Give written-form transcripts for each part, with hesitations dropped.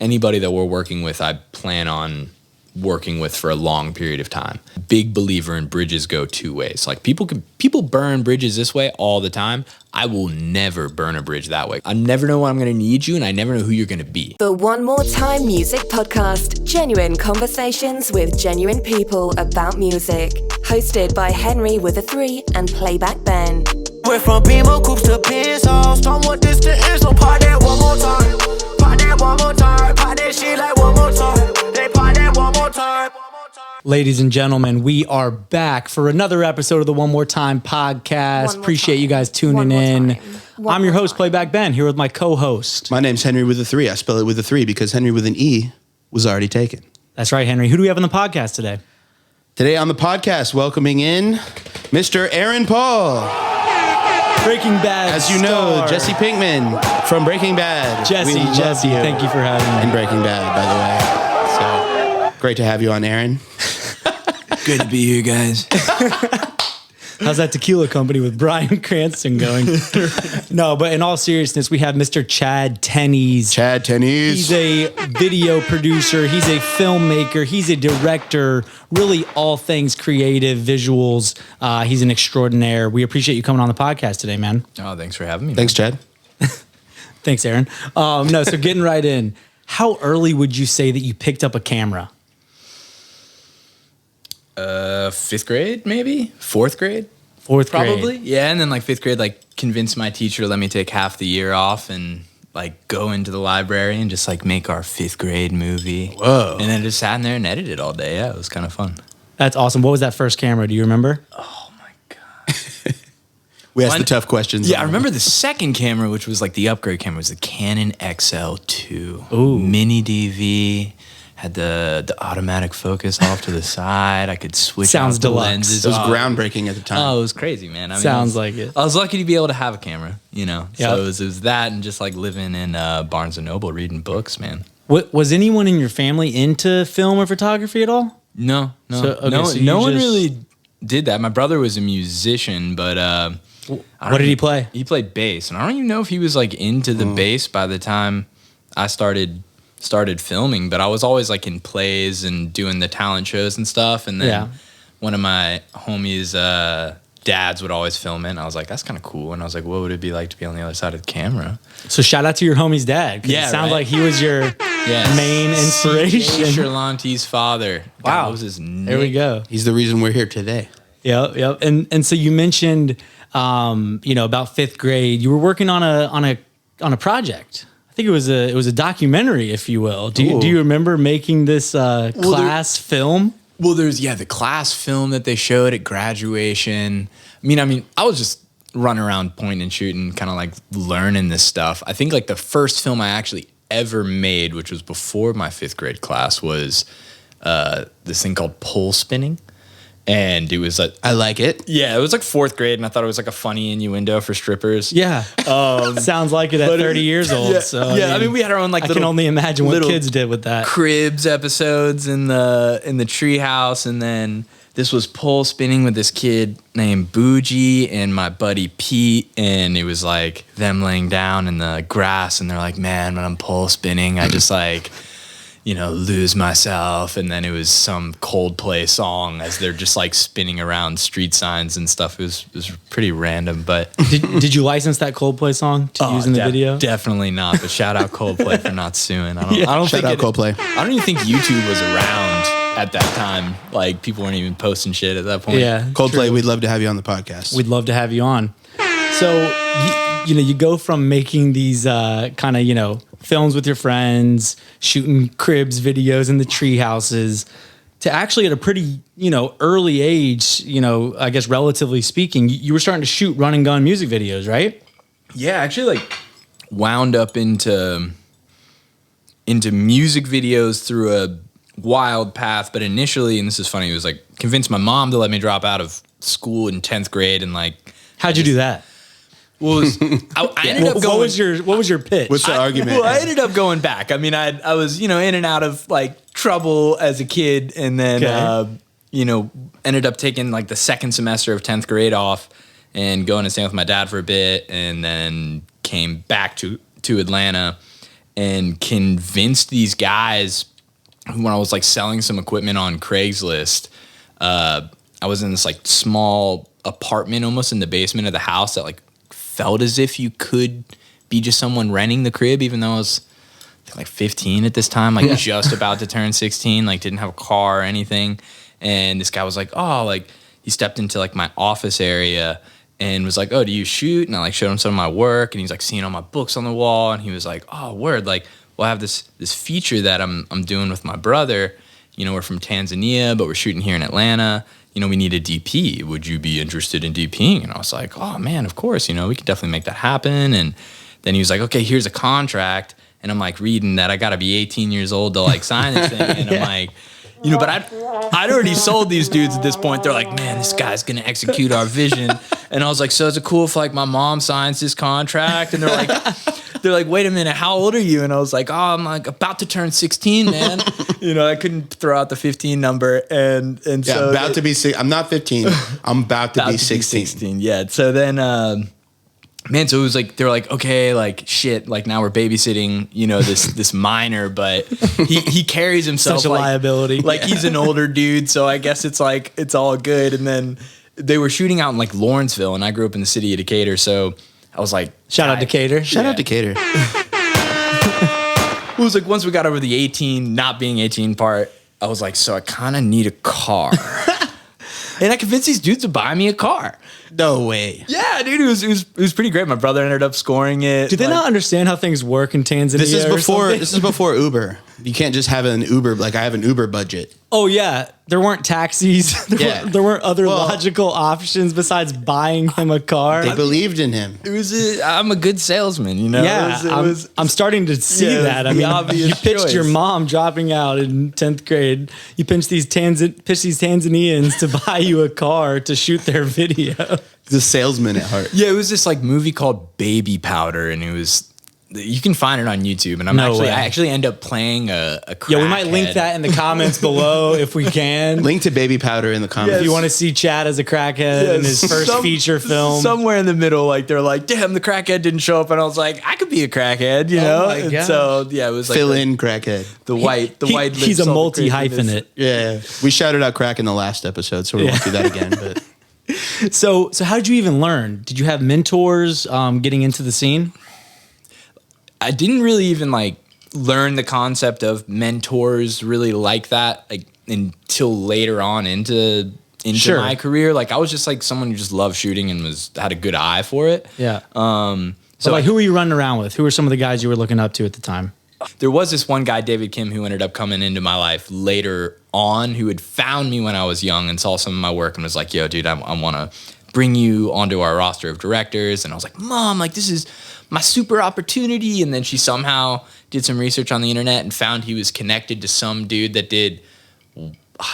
anybody that we're working with, I plan on working with for a long period of time. Big believer in bridges go two ways. Like people burn bridges this way all the time. I will never burn a bridge that way. I never know when I'm going to need you, and I never know who you're going to be. The One More Time Music Podcast. Genuine conversations with genuine people about music. Hosted by Henry with a 3 and Playback Ben. Went from Beamer Coops to Pencils. Don't want this to end, so part that one more time. Part that one more time. Part that shit like one more time. They part that one more time. Ladies and gentlemen, we are back for another episode of the One More Time podcast. Appreciate you guys tuning in. I'm your host, Playback Ben, here with my co-host. My name's Henry with a 3. I spell it with a 3 because Henry with an E was already taken. That's right, Henry. Who do we have on the podcast today? Today on the podcast, welcoming in Mr. Aaron Paul. Breaking Bad As you know, Jesse Pinkman from Breaking Bad. Jesse, thank you for having me. And Breaking Bad, by the way. So, great to have you on, Aaron. Good to be here, guys. How's that tequila company with Bryan Cranston going? No, but in all seriousness, we have Mr. Chad Tennies. Chad Tennies. He's a video producer. He's a filmmaker. He's a director. Really all things creative, visuals. He's an extraordinaire. We appreciate you coming on the podcast today, man. Oh, thanks for having me. Thanks, Chad. Thanks, Aaron. No, so getting right in. How early would you say that you picked up a camera? 5th grade, maybe? 4th grade? 4th grade. Probably. Yeah, and then like 5th grade, like convinced my teacher to let me take half the year off and like go into the library and just like make our 5th grade movie. Whoa. And then just sat in there and edited all day. Yeah, it was kind of fun. That's awesome. What was that first camera? Do you remember? Oh my God. We asked the tough questions. Yeah, I remember the second camera, which was like the upgrade camera, was the Canon XL2. Ooh. Mini DV. Had the automatic focus off to the side. I could switch out the deluxe. lenses. It was groundbreaking at the time. Oh, it was crazy, man. I mean, Sounds like it. I was lucky to be able to have a camera, you know. Yep. So it was that and just like living in Barnes & Noble reading books, man. Was anyone in your family into film or photography at all? No. So no one really did that. My brother was a musician, but what did he play? He played bass, and I don't even know if he was like into the bass by the time I started filming, but I was always like in plays and doing the talent shows and stuff. And then one of my homies' dads would always film it, and I was like, that's kind of cool. And I was like, what would it be like to be on the other side of the camera? So shout out to your homie's dad. Yeah, it sounds right? like he was your main inspiration. Charlante's father. Wow. God, what was his name? There we go. He's the reason we're here today. Yep. And so you mentioned, about 5th grade, you were working on a project. I think it was a documentary, if you will. Do you remember making this class film? Well, there's the class film that they showed at graduation. I mean, I was just running around pointing and shooting, kind of like learning this stuff. I think like the first film I actually ever made, which was before my 5th grade class, was this thing called pole spinning. And it was like, I like it. Yeah, it was like 4th grade, and I thought it was like a funny innuendo for strippers. Yeah. Sounds like it at 30 years old. Yeah, So I mean, we had our own like I can only imagine what kids did with that. Cribs episodes in the treehouse, and then this was pole spinning with this kid named Bougie and my buddy Pete, and it was like them laying down in the grass, and they're like, man, when I'm pole spinning, I just like, lose myself. And then it was some Coldplay song as they're just like spinning around street signs and stuff. It was pretty random, but Did you license that Coldplay song to use in the video? Definitely not. But shout out Coldplay for not suing. I don't Shout think out Coldplay. I don't even think YouTube was around at that time. Like people weren't even posting shit at that point. Yeah. Coldplay, true. we'd love to have you on the podcast. We'd love to have you on. So, you go from making these kind of, films with your friends, shooting cribs videos in the tree houses, to actually at a pretty, early age, I guess relatively speaking, you were starting to shoot run and gun music videos, right? Yeah, actually like wound up into music videos through a wild path. But initially, and this is funny, it was like convinced my mom to let me drop out of school in 10th grade. And like, how'd you do that? Well, I ended up going. What was your pitch? What's the argument? Well, I ended up going back. I mean, I was in and out of like trouble as a kid, and then ended up taking like the second semester of 10th grade off and going to stay with my dad for a bit, and then came back to Atlanta and convinced these guys when I was like selling some equipment on Craigslist. I was in this like small apartment almost in the basement of the house that like felt as if you could be just someone renting the crib, even though I was like 15 at this time, like just about to turn 16, like didn't have a car or anything. And this guy was like, oh, like he stepped into like my office area and was like, oh, do you shoot? And I like showed him some of my work, and he's like seeing all my books on the wall, and he was like, oh, word, like, well, I have this feature that I'm doing with my brother. You know, we're from Tanzania, but we're shooting here in Atlanta. You know, we need a DP. Would you be interested in DPing? And I was like, oh man, of course, you know, we can definitely make that happen. And then he was like, okay, here's a contract. And I'm like reading that I gotta be 18 years old to like sign this thing. And I'm like, you know, but I'd already sold these dudes at this point. They're like, man, this guy's gonna execute our vision. And I was like, so is it cool if like my mom signs this contract? And they're like, wait a minute, how old are you? And I was like, oh, I'm like about to turn 16, man. You know, I couldn't throw out the 15 number. And yeah, so about to be I'm not 15. I'm about to be 16. Yeah. So then, man, so it was like, they were like, okay, like shit, like now we're babysitting, you know, this minor, but he carries himself such a like, liability. Like he's an older dude. So I guess it's like, it's all good. And then they were shooting out in like Lawrenceville, and I grew up in the city of Decatur. So I was like, shout out Decatur. Shout out Decatur. It was like, once we got over the not being 18 part, I was like, so I kind of need a car. And I convinced these dudes to buy me a car. No way. Yeah, dude, it was pretty great. My brother ended up scoring it. Do they not understand how things work in Tanzania? This is before Uber. You can't just have an Uber. Like I have an Uber budget. Oh yeah, there weren't taxis. There weren't other logical options besides buying him a car. They believed in him. I'm a good salesman, you know. Yeah, I'm starting to see that. I mean, you pitched your mom dropping out in 10th grade. You pitched these Tanzanians to buy you a car to shoot their video. He's a salesman at heart. Yeah, it was this like movie called Baby Powder, and it was. You can find it on YouTube, and I actually end up playing a crackhead. Yeah, we might link that in the comments below if we can. Link to Baby Powder in the comments. If you want to see Chad as a crackhead in his first feature film. Somewhere in the middle, like they're like, damn, the crackhead didn't show up, and I was like, I could be a crackhead, you know? My God. So yeah, it was like fill in crackhead. The white lips. He's a multi-hyphenate. Yeah. We shouted out crack in the last episode, so we won't do that again. But So how did you even learn? Did you have mentors getting into the scene? I didn't really even like learn the concept of mentors really like that like until later on into my career. Like I was just like someone who just loved shooting and had a good eye for it. Yeah. So like who were you running around with? Who were some of the guys you were looking up to at the time? There was this one guy, David Kim, who ended up coming into my life later on, who had found me when I was young and saw some of my work and was like, yo, dude, I want to bring you onto our roster of directors. And I was like, Mom, like this is my super opportunity. And then she somehow did some research on the internet and found he was connected to some dude that did,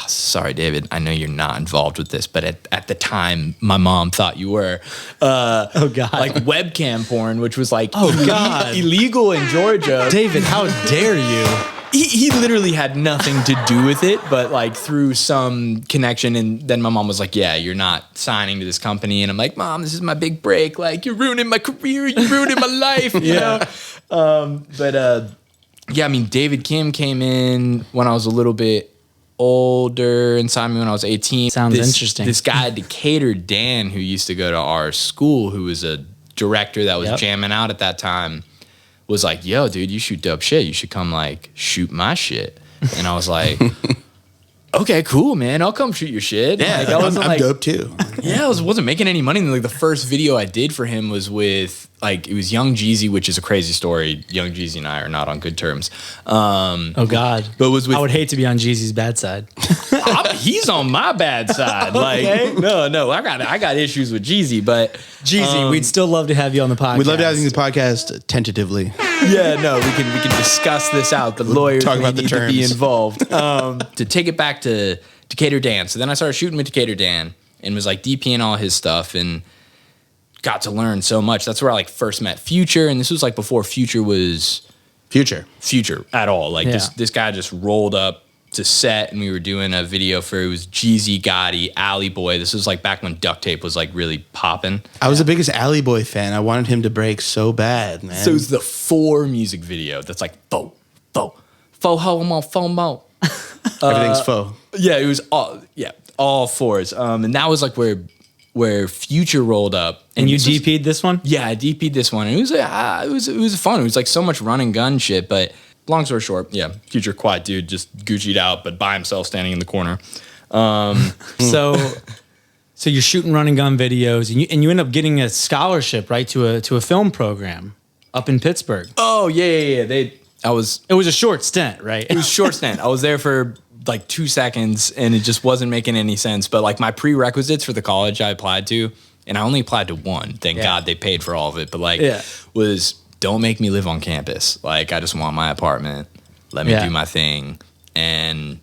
sorry, David, I know you're not involved with this, but at the time, my mom thought you were. Oh, God. Like webcam porn, which was like God. illegal in Georgia. David, how dare you? He literally had nothing to do with it, but like through some connection. And then my mom was like, yeah, you're not signing to this company. And I'm like, Mom, this is my big break. Like, you're ruining my career. You're ruining my life. You know? Yeah, I mean, David Kim came in when I was a little bit older and signed me when I was 18. Sounds interesting. This guy, Decatur Dan, who used to go to our school, who was a director that was jamming out at that time, was like, yo, dude, you shoot dope shit. You should come like shoot my shit. And I was like, okay, cool, man. I'll come shoot your shit. Yeah, like, I'm dope too. Yeah, I wasn't making any money. Like the first video I did for him was with like, it was Young Jeezy, which is a crazy story. Young Jeezy and I are not on good terms. Oh God. But was with, I would hate to be on Jeezy's bad side. He's on my bad side. Okay. Like, no, I got issues with Jeezy, but Jeezy, we'd still love to have you on the podcast. We'd love to have you on the podcast tentatively. Yeah, no, we can discuss this out. The lawyers talk about the need terms. to be involved. To take it back to Decatur Dan. So then I started shooting with Decatur Dan and was like DPing all his stuff and got to learn so much. That's where I like first met Future, and this was like before Future was Future at all. Like this guy just rolled up to set, and we were doing a video for, it was Jeezy, Gotti, Alley Boy. This was like back when duct tape was like really popping. I was the biggest Alley Boy fan. I wanted him to break so bad, man. So it was the 4 music video that's like faux ho, I'm on FOMO. Everything's faux. Yeah, it was all 4s. And that was like where Future rolled up. And you DP'd this one? Yeah, I DP'd this one. And it was fun. It was like so much run and gun shit. But long story short, yeah, Future quiet dude, just Gucci'd out, but by himself standing in the corner. So you're shooting run and gun videos, and you end up getting a scholarship, right, to a film program up in Pittsburgh. Oh yeah. It was a short stint, right? It was a short stint. I was there for like 2 seconds, and it just wasn't making any sense. But like my prerequisites for the college I applied to, and I only applied to one. Thank God they paid for all of it. But was don't make me live on campus. Like I just want my apartment. Let me do my thing. And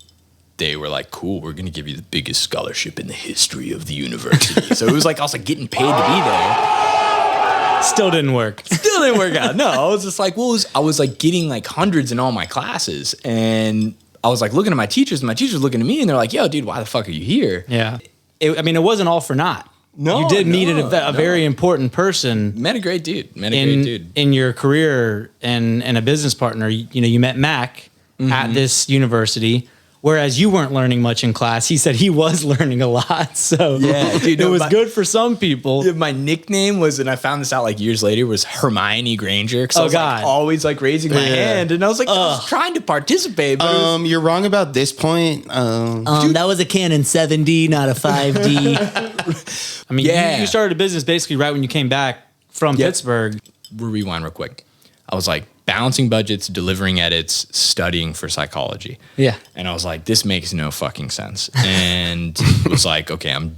they were like, cool, we're going to give you the biggest scholarship in the history of the university. So it was like I was like getting paid to be there. Still didn't work. Still didn't work out. No, I was just like, I was like getting like hundreds in all my classes. And I was like looking at my teachers, and my teachers looking at me, and they're like, yo, dude, why the fuck are you here? Yeah. It wasn't all for naught. No, you did meet a very important person. Met a great dude. In your career and a business partner. You met Mac at this university. Whereas you weren't learning much in class, he said he was learning a lot. So yeah, dude, it was good for some people. Yeah, my nickname was, and I found this out like years later, was Hermione Granger. Because I was like, always like raising my hand, and I was like, I was trying to participate. But you're wrong about this point. That was a Canon 7D, not a 5D. I mean, you started a business basically right when you came back from Pittsburgh. We'll rewind real quick. I was like, balancing budgets, delivering edits, studying for psychology. Yeah. And I was like, this makes no fucking sense. And it was like, okay, I'm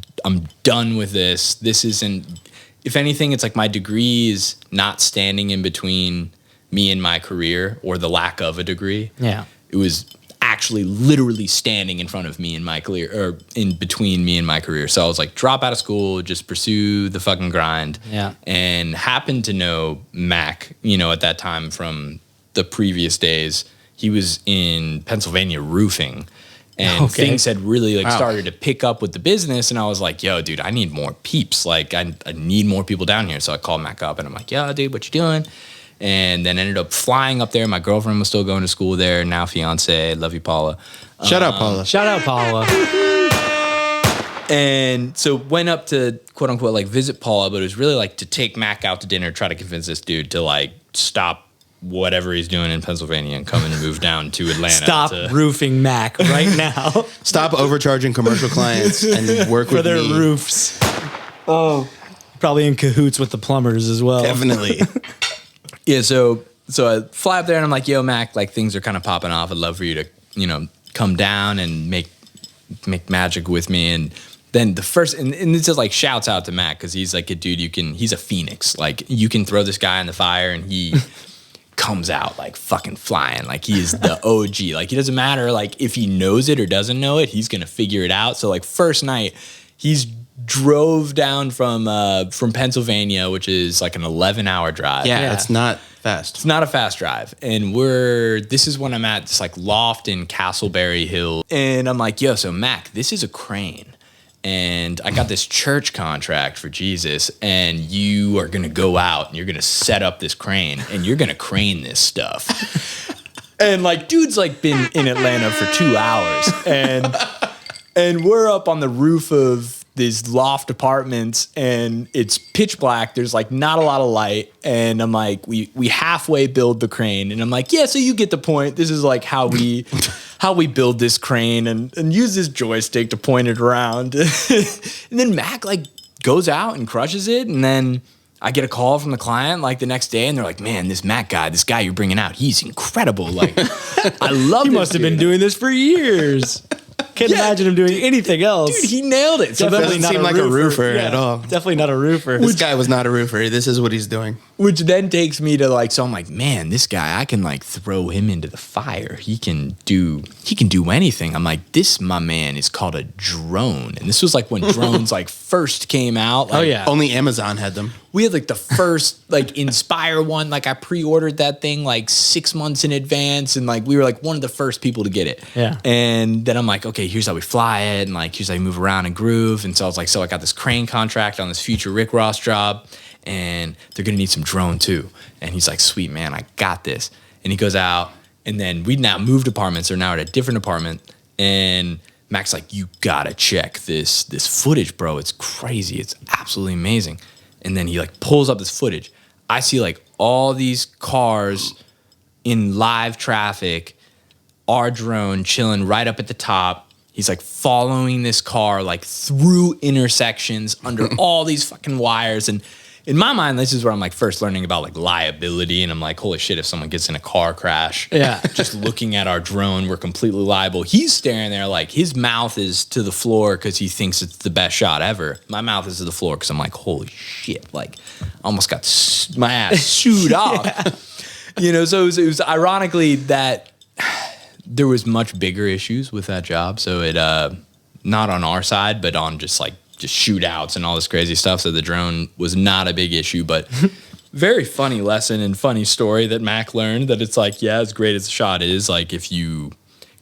done with this. This isn't, if anything, it's like my degree is not standing in between me and my career, or the lack of a degree. Yeah. It was actually literally standing in front of me and my career, or in between me and my career. So I was like, drop out of school, just pursue the fucking grind. Yeah. And happened to know Mac, at that time from the previous days. He was in Pennsylvania roofing, and things had really started to pick up with the business. And I was like, yo, dude, I need more peeps. Like I need more people down here. So I called Mac up, and I'm like, yo, dude, what you doing? And then ended up flying up there. My girlfriend was still going to school there, now fiance. Love you, Paula. Shout out, Paula. Shout out, Paula. And so went up to, quote unquote, like visit Paula, but it was really like to take Mac out to dinner, try to convince this dude to like stop whatever he's doing in Pennsylvania and come and move down to Atlanta. Stop roofing Mac right now. Stop overcharging commercial clients and work for with their me. roofs. Oh, probably in cahoots with the plumbers as well. Definitely. Yeah, so I fly up there, and I'm like, yo, Mac, like things are kind of popping off. I'd love for you to, come down and make magic with me. And then the first, and this is like shouts out to Mac, because he's like a dude he's a phoenix. Like you can throw this guy in the fire and he comes out like fucking flying. Like he is the OG. Like it doesn't matter like if he knows it or doesn't know it, he's going to figure it out. So like first night, he's drove down from Pennsylvania, which is like an 11-hour drive. Yeah, it's not fast. It's not a fast drive. And this is when I'm at this like loft in Castleberry Hill. And I'm like, yo, so Mac, this is a crane. And I got this church contract for Jesus, and you are going to go out and you're going to set up this crane and you're going to crane this stuff. And like, dude's like been in Atlanta for 2 hours, and we're up on the roof of these loft apartments, and it's pitch black. There's like not a lot of light. And I'm like, we halfway build the crane. And I'm like, yeah, so you get the point. This is like how we build this crane, and use this joystick to point it around. And then Mac like goes out and crushes it. And then I get a call from the client like the next day, and they're like, man, this Mac guy, this guy you're bringing out, he's incredible. Like, I love He this must have dude. been doing this for years. Can't imagine him doing anything else. Dude, he nailed it. So Doesn't seem like a roofer at all. Definitely not a roofer. This guy was not a roofer. This is what he's doing. Which then takes me to like, so I'm like, man, this guy, I can like throw him into the fire. He can do anything. I'm like, this, my man, is called a drone. And this was like when drones like first came out. Like, Oh yeah. Only Amazon had them. we had like the first like Inspire one. Like I pre-ordered that thing like 6 months in advance, and like we were like one of the first people to get it. Yeah. And then I'm like, okay, here's how we fly it, and like here's how you move around and groove. And so I was like, so I got this crane contract on this future Rick Ross job, and they're gonna need some drone too. And he's like, sweet man, I got this. And he goes out, and then we now moved apartments. They're now at a different apartment, and Mac's like, you gotta check this footage, bro. It's crazy. It's absolutely amazing. And then he like pulls up this footage. I see like all these cars in live traffic, our drone chilling right up at the top. He's like following this car like through intersections under all these fucking wires. And in my mind, this is where I'm like first learning about like liability. And I'm like, holy shit, if someone gets in a car crash, just looking at our drone, we're completely liable. He's staring there like his mouth is to the floor because he thinks it's the best shot ever. My mouth is to the floor because I'm like, holy shit, like I almost got my ass shoot off. You know, so it was ironically that there was much bigger issues with that job. So it, not on our side, but on just shootouts and all this crazy stuff. So the drone was not a big issue, but very funny lesson and funny story that Mac learned that it's like, yeah, as great as the shot is, like if you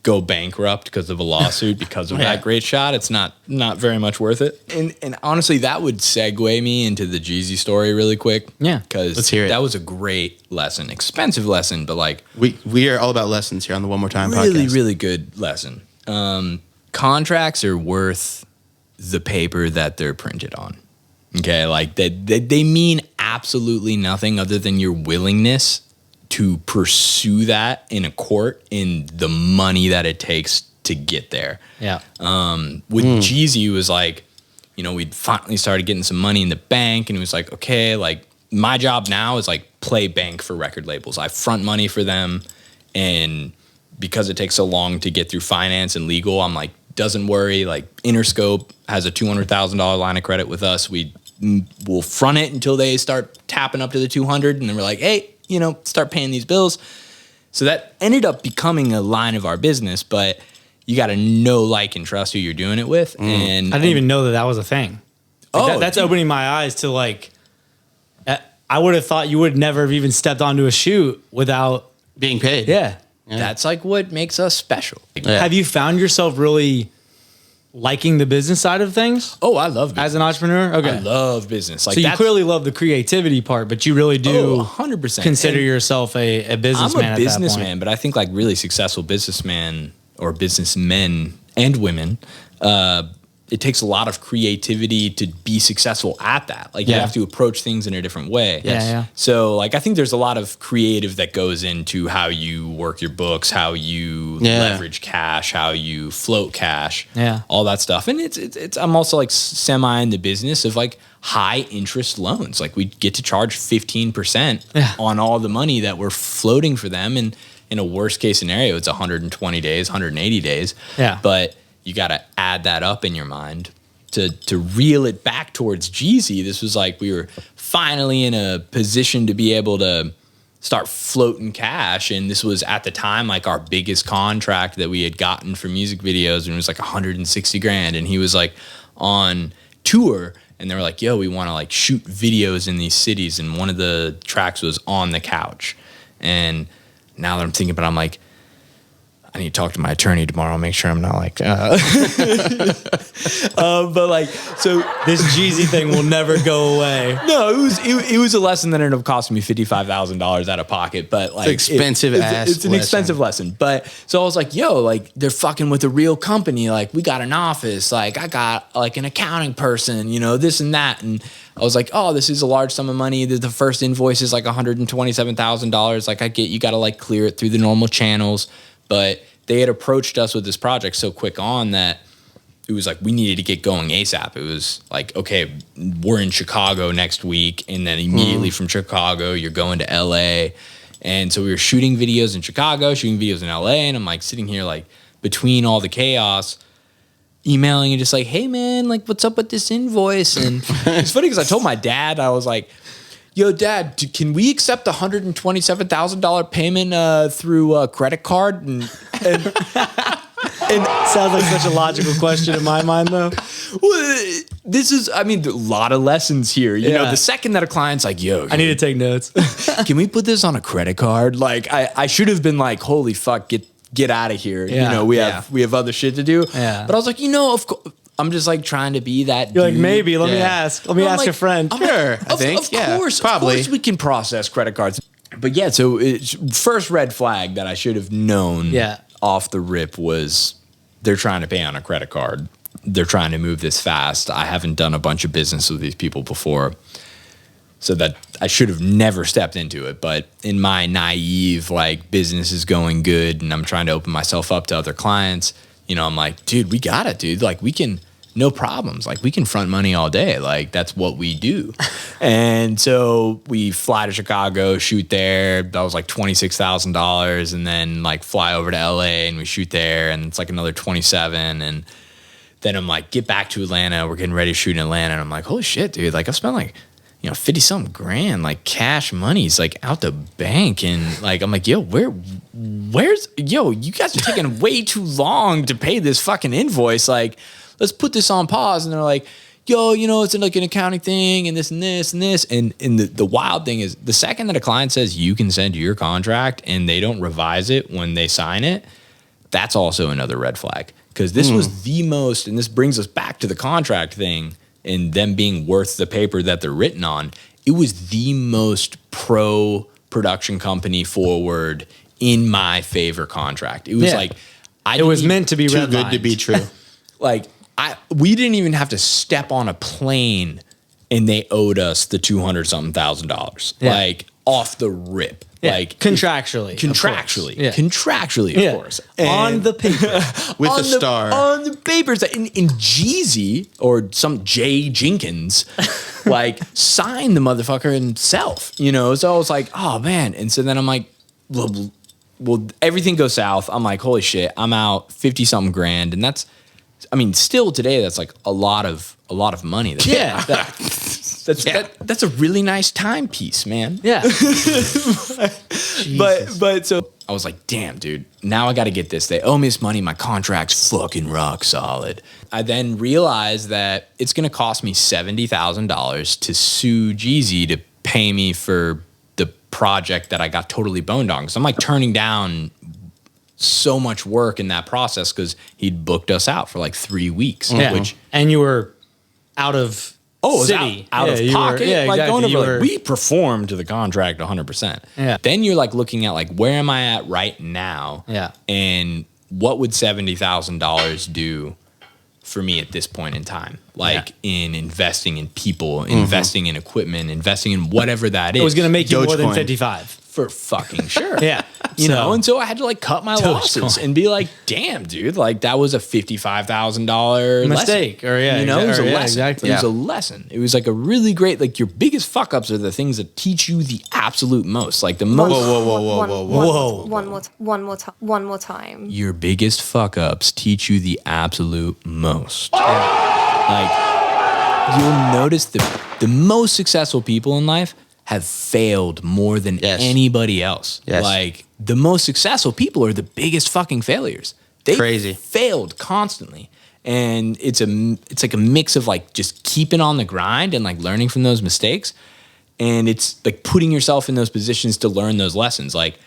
go bankrupt because of a lawsuit because of that great shot, it's not very much worth it. And honestly, that would segue me into the Jeezy story really quick. Yeah. Because Let's hear it. That was a great lesson, expensive lesson, but like We are all about lessons here on the One More Time really, podcast. really good lesson. Contracts are worth the paper that they're printed on. Okay, like they mean absolutely nothing other than your willingness to pursue that in a court and the money that it takes to get there. Yeah. With Jeezy, it was like, you know, we'd finally started getting some money in the bank, and it was like, okay, like my job now is like play bank for record labels. I front money for them, and because it takes so long to get through finance and legal, I'm like, doesn't worry. Like Interscope has a $200,000 line of credit with us. We'll front it until they start tapping up to the 200, and then we're like, hey, you know, start paying these bills. So that ended up becoming a line of our business, but you got to know, like, and trust who you're doing it with. And I didn't even know that was a thing. Like, Oh, that's dude. opening my eyes to like, I would have thought you would never have even stepped onto a shoot without. Being paid. Yeah. That's like what makes us special. Yeah. Have you found yourself really liking the business side of things Oh, I love business. as an entrepreneur? Okay. I love business. Like So you that's- clearly love the creativity part, but you really do 100%. consider And yourself a businessman. I'm a at that businessman, point. but I think like really successful businessman or businessmen and women, it takes a lot of creativity to be successful at that. Like you Yeah. have to approach things in a different way. Yeah. So like I think there's a lot of creative that goes into how you work your books, how you leverage cash, how you float cash, all that stuff. And it's I'm also like semi in the business of like high interest loans. Like we get to charge 15% on all the money that we're floating for them. And in a worst case scenario, it's 120 days, 180 days. Yeah. But you got to add that up in your mind to reel it back towards Jeezy. This was like we were finally in a position to be able to start floating cash. And this was at the time like our biggest contract that we had gotten for music videos. And it was like 160 grand. And he was like on tour, and they were like, yo, we want to like shoot videos in these cities. And one of the tracks was On the Couch. And now that I'm thinking about it, I'm like, I need to talk to my attorney tomorrow, make sure I'm not like, but like, so This Jeezy thing will never go away. no, it was a lesson that ended up costing me $55,000 out of pocket, but like It's expensive ass it's an lesson. expensive lesson. But so I was like, yo, like they're fucking with a real company. Like we got an office, like I got like an accounting person, you know, this and that. And I was like, oh, this is a large sum of money. The first invoice is like $127,000. Like I get, you got to like clear it through the normal channels. But they had approached us with this project so quick on that it was like we needed to get going ASAP. It was like, okay, we're in Chicago next week, and then immediately from Chicago, you're going to LA. And so we were shooting videos in Chicago, shooting videos in LA, and I'm like sitting here like between all the chaos, emailing and just like, hey man, like what's up with this invoice? And it's funny because I told my dad, I was like, yo, Dad, can we accept the $127,000 payment through a credit card? And Sounds like such a logical question in my mind, though. Well, this is, I mean, a lot of lessons here. You know, the second that a client's like, yo, I need to take notes. can we put this on a credit card? Like, I should have been like, holy fuck, get out of here. Yeah. You know, we have other shit to do. Yeah. But I was like, you know, of course, I'm just like trying to be that You're like, dude. maybe, let me ask. Let me ask like, a friend. Sure, I think. Of Yeah, course, probably. Of course we can process credit cards. But yeah, so first red flag that I should have known off the rip was they're trying to pay on a credit card. They're trying to move this fast. I haven't done a bunch of business with these people before. So that I should have never stepped into it. But in my naive, like, business is going good and I'm trying to open myself up to other clients, you know, I'm like, dude, we got it, dude. Like, we can, no problems. Like, we can front money all day. Like, that's what we do. And so we fly to Chicago, shoot there. That was like $26,000. And then, like, fly over to LA and we shoot there. And it's like another 27. And then I'm like, get back to Atlanta. We're getting ready to shoot in Atlanta. And I'm like, holy shit, dude. Like, I've spent like, you know, 50 something grand, like cash money's like out the bank. And like, I'm like, yo, where's, you guys are taking way too long to pay this fucking invoice. Like, let's put this on pause. And they're like, yo, you know, it's like an accounting thing and this and this and this. And the wild thing is the second that a client says you can send your contract and they don't revise it when they sign it, that's also another red flag. Because this was the most, and this brings us back to the contract thing, and them being worth the paper that they're written on, it was the most pro production company forward in my favor contract. It was like, it was meant to be Too good to be true. Like, we didn't even have to step on a plane and they owed us the $200,000. Yeah. Like, off the rip. Yeah. Like, Contractually, of course. On the paper. With on the star. On the papers. In Jeezy or some Jay Jenkins, like, signed the motherfucker himself, you know? So I was like, oh, man. And so then I'm like, well, everything goes south. I'm like, holy shit, I'm out 50 something grand. And that's, I mean, still today, that's like a lot of money. That's a really nice timepiece, man. Yeah. But so I was like, damn, dude, now I got to get this. They owe me this money. My contract's fucking rock solid. I then realized that it's going to cost me $70,000 to sue Jeezy to pay me for the project that I got totally boned on. Because I'm like turning down so much work in that process because he'd booked us out for like 3 weeks. Yeah. And you were out of city. Out of pocket. Like, exactly. going over, like, we performed to the contract 100%. Yeah. Then you're like looking at like, where am I at right now? Yeah. And what would $70,000 do for me at this point in time? Like, in investing in people, investing in equipment, investing in whatever that is. It was going to make you more than Dogecoin. 55. For fucking sure. Yeah. You know, and so I had to like cut my losses and be like, damn, dude, like that was a $55,000 mistake. lesson. Or you know, it was a lesson. Exactly. It was a lesson. It was like a really great, like, your biggest fuck ups are the things that teach you the absolute most. Like the most. One more time. Your biggest fuck ups teach you the absolute most. Like, you'll notice the most successful people in life have failed more than anybody else. Yes. Like, the most successful people are the biggest fucking failures. They Crazy. failed constantly. And it's like a mix of like just keeping on the grind and like learning from those mistakes. And it's like putting yourself in those positions to learn those lessons. Like,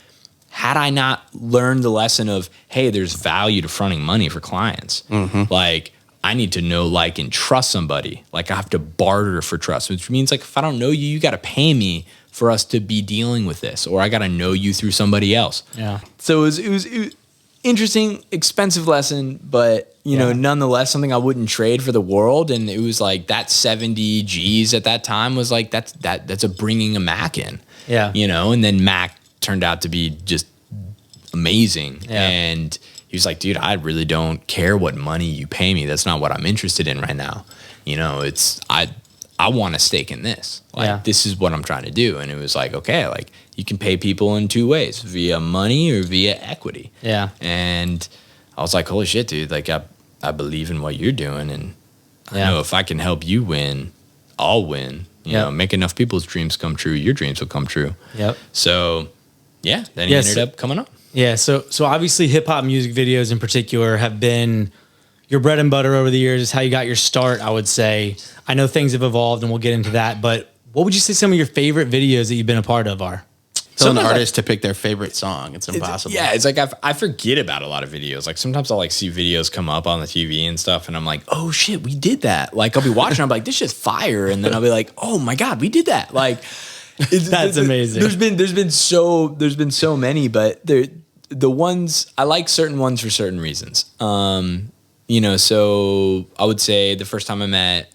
had I not learned the lesson of, hey, there's value to fronting money for clients. Like, I need to know, like, and trust somebody. Like, I have to barter for trust, which means, like, if I don't know you, you got to pay me for us to be dealing with this, or I got to know you through somebody else. Yeah. So it was interesting, expensive lesson, but, you know, nonetheless, something I wouldn't trade for the world. And it was like that 70 G's at that time was like, that's a bringing a Mac in. Yeah. You know, and then Mac turned out to be just amazing. Yeah. And he was like, dude, I really don't care what money you pay me. That's not what I'm interested in right now. You know, it's, I want a stake in this. Like, this is what I'm trying to do. And it was like, okay, like, you can pay people in two ways, via money or via equity. Yeah. And I was like, holy shit, dude. Like, I believe in what you're doing. And I know if I can help you win, I'll win. You know, make enough people's dreams come true. Your dreams will come true. Yep. So, yeah, then he ended up coming on. Yeah, so obviously hip hop music videos in particular have been your bread and butter over the years. Is how you got your start, I would say. I know things have evolved, and we'll get into that. But what would you say some of your favorite videos that you've been a part of are? Tell an artist to pick their favorite song. It's impossible. It's like I forget about a lot of videos. Like sometimes I'll like see videos come up on the TV and stuff, and I'm like, oh shit, we did that. Like I'll be watching, I'm like, this shit's fire, and then I'll be like, oh my god, we did that. Like That's amazing. There's been so many, but the ones I like certain ones for certain reasons. So I would say the first time I met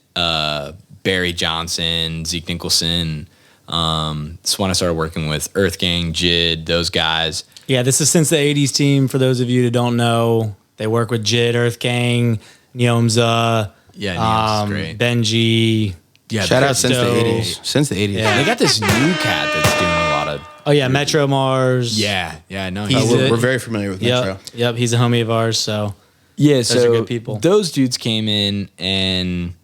Barry Johnson, Zeke Nicholson. It's when I started working with Earth Gang, JID, those guys. Yeah, this is since the 80s team. For those of you that don't know, they work with JID, Earth Gang, Neomza, Neomza's great. Benji. Yeah, shout out since the 80s. Since the 80s. Yeah, they got this new cat that's doing a lot of. Oh yeah, Metro Mars. Yeah, I know. We're very familiar with Metro. Yep, he's a homie of ours. So yeah, those are good people. Those dudes came in and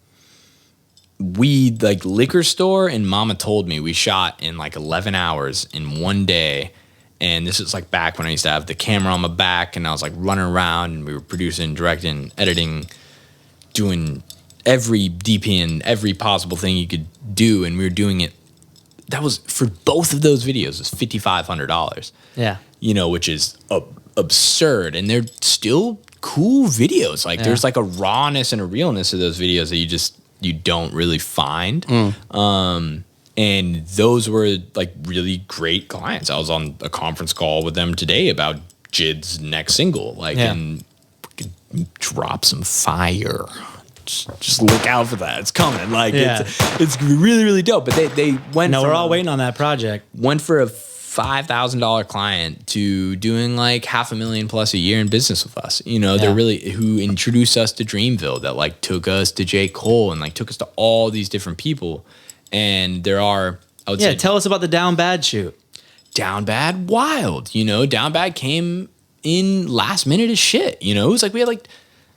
we like liquor store and Mama Told Me we shot in like 11 hours in one day. And this is like back when I used to have the camera on my back and I was like running around and we were producing, directing, editing, doing every DP and every possible thing you could do. And we were doing it. That was for both of those videos was $5,500. Yeah. Which is absurd. And they're still cool videos. Like there's like a rawness and a realness of those videos that you don't really find. And those were like really great clients. I was on a conference call with them today about JID's next single, and drop some fire. Just look out for that. It's coming. It's really, really dope. But they went. No, we're all waiting on that project. Went for a $5,000 client to doing like $500,000+ a year in business with us. They're really who introduced us to Dreamville, that like took us to J. Cole and like took us to all these different people. And there are, I would say, tell us about the Down Bad shoot. Down Bad, wild. Down Bad came in last minute as shit. It was like we had like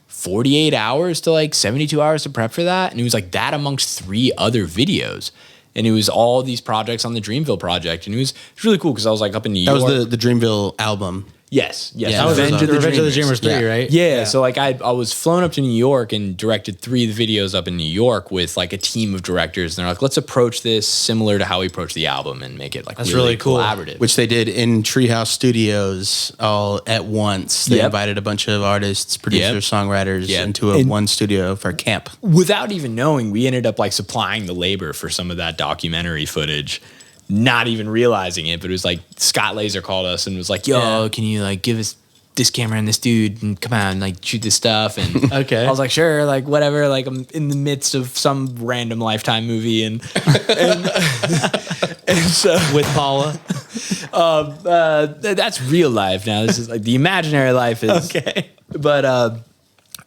48 hours to like 72 hours to prep for that. And it was like that amongst 3 other videos. And it was all these projects on the Dreamville project. And it was really cool because I was like up in New York. That was the Dreamville album. Yes. Yeah, that was Revenge of the Dreamers 3, right? Yeah. So like I was flown up to New York and directed 3 of the videos up in New York with like a team of directors. And they're like, let's approach this similar to how we approach the album and make it like that's really cool. Collaborative. Which they did in Treehouse Studios all at once. They invited a bunch of artists, producers, songwriters into one studio for camp. Without even knowing, we ended up like supplying the labor for some of that documentary footage. Not even realizing it, but it was like Scott Laser called us and was like, yo, can you like give us this camera and this dude and come on, like shoot this stuff? And okay. I was like, sure, like whatever. Like I'm in the midst of some random Lifetime movie and so with Paula. That's real life now. This is like the imaginary life is okay.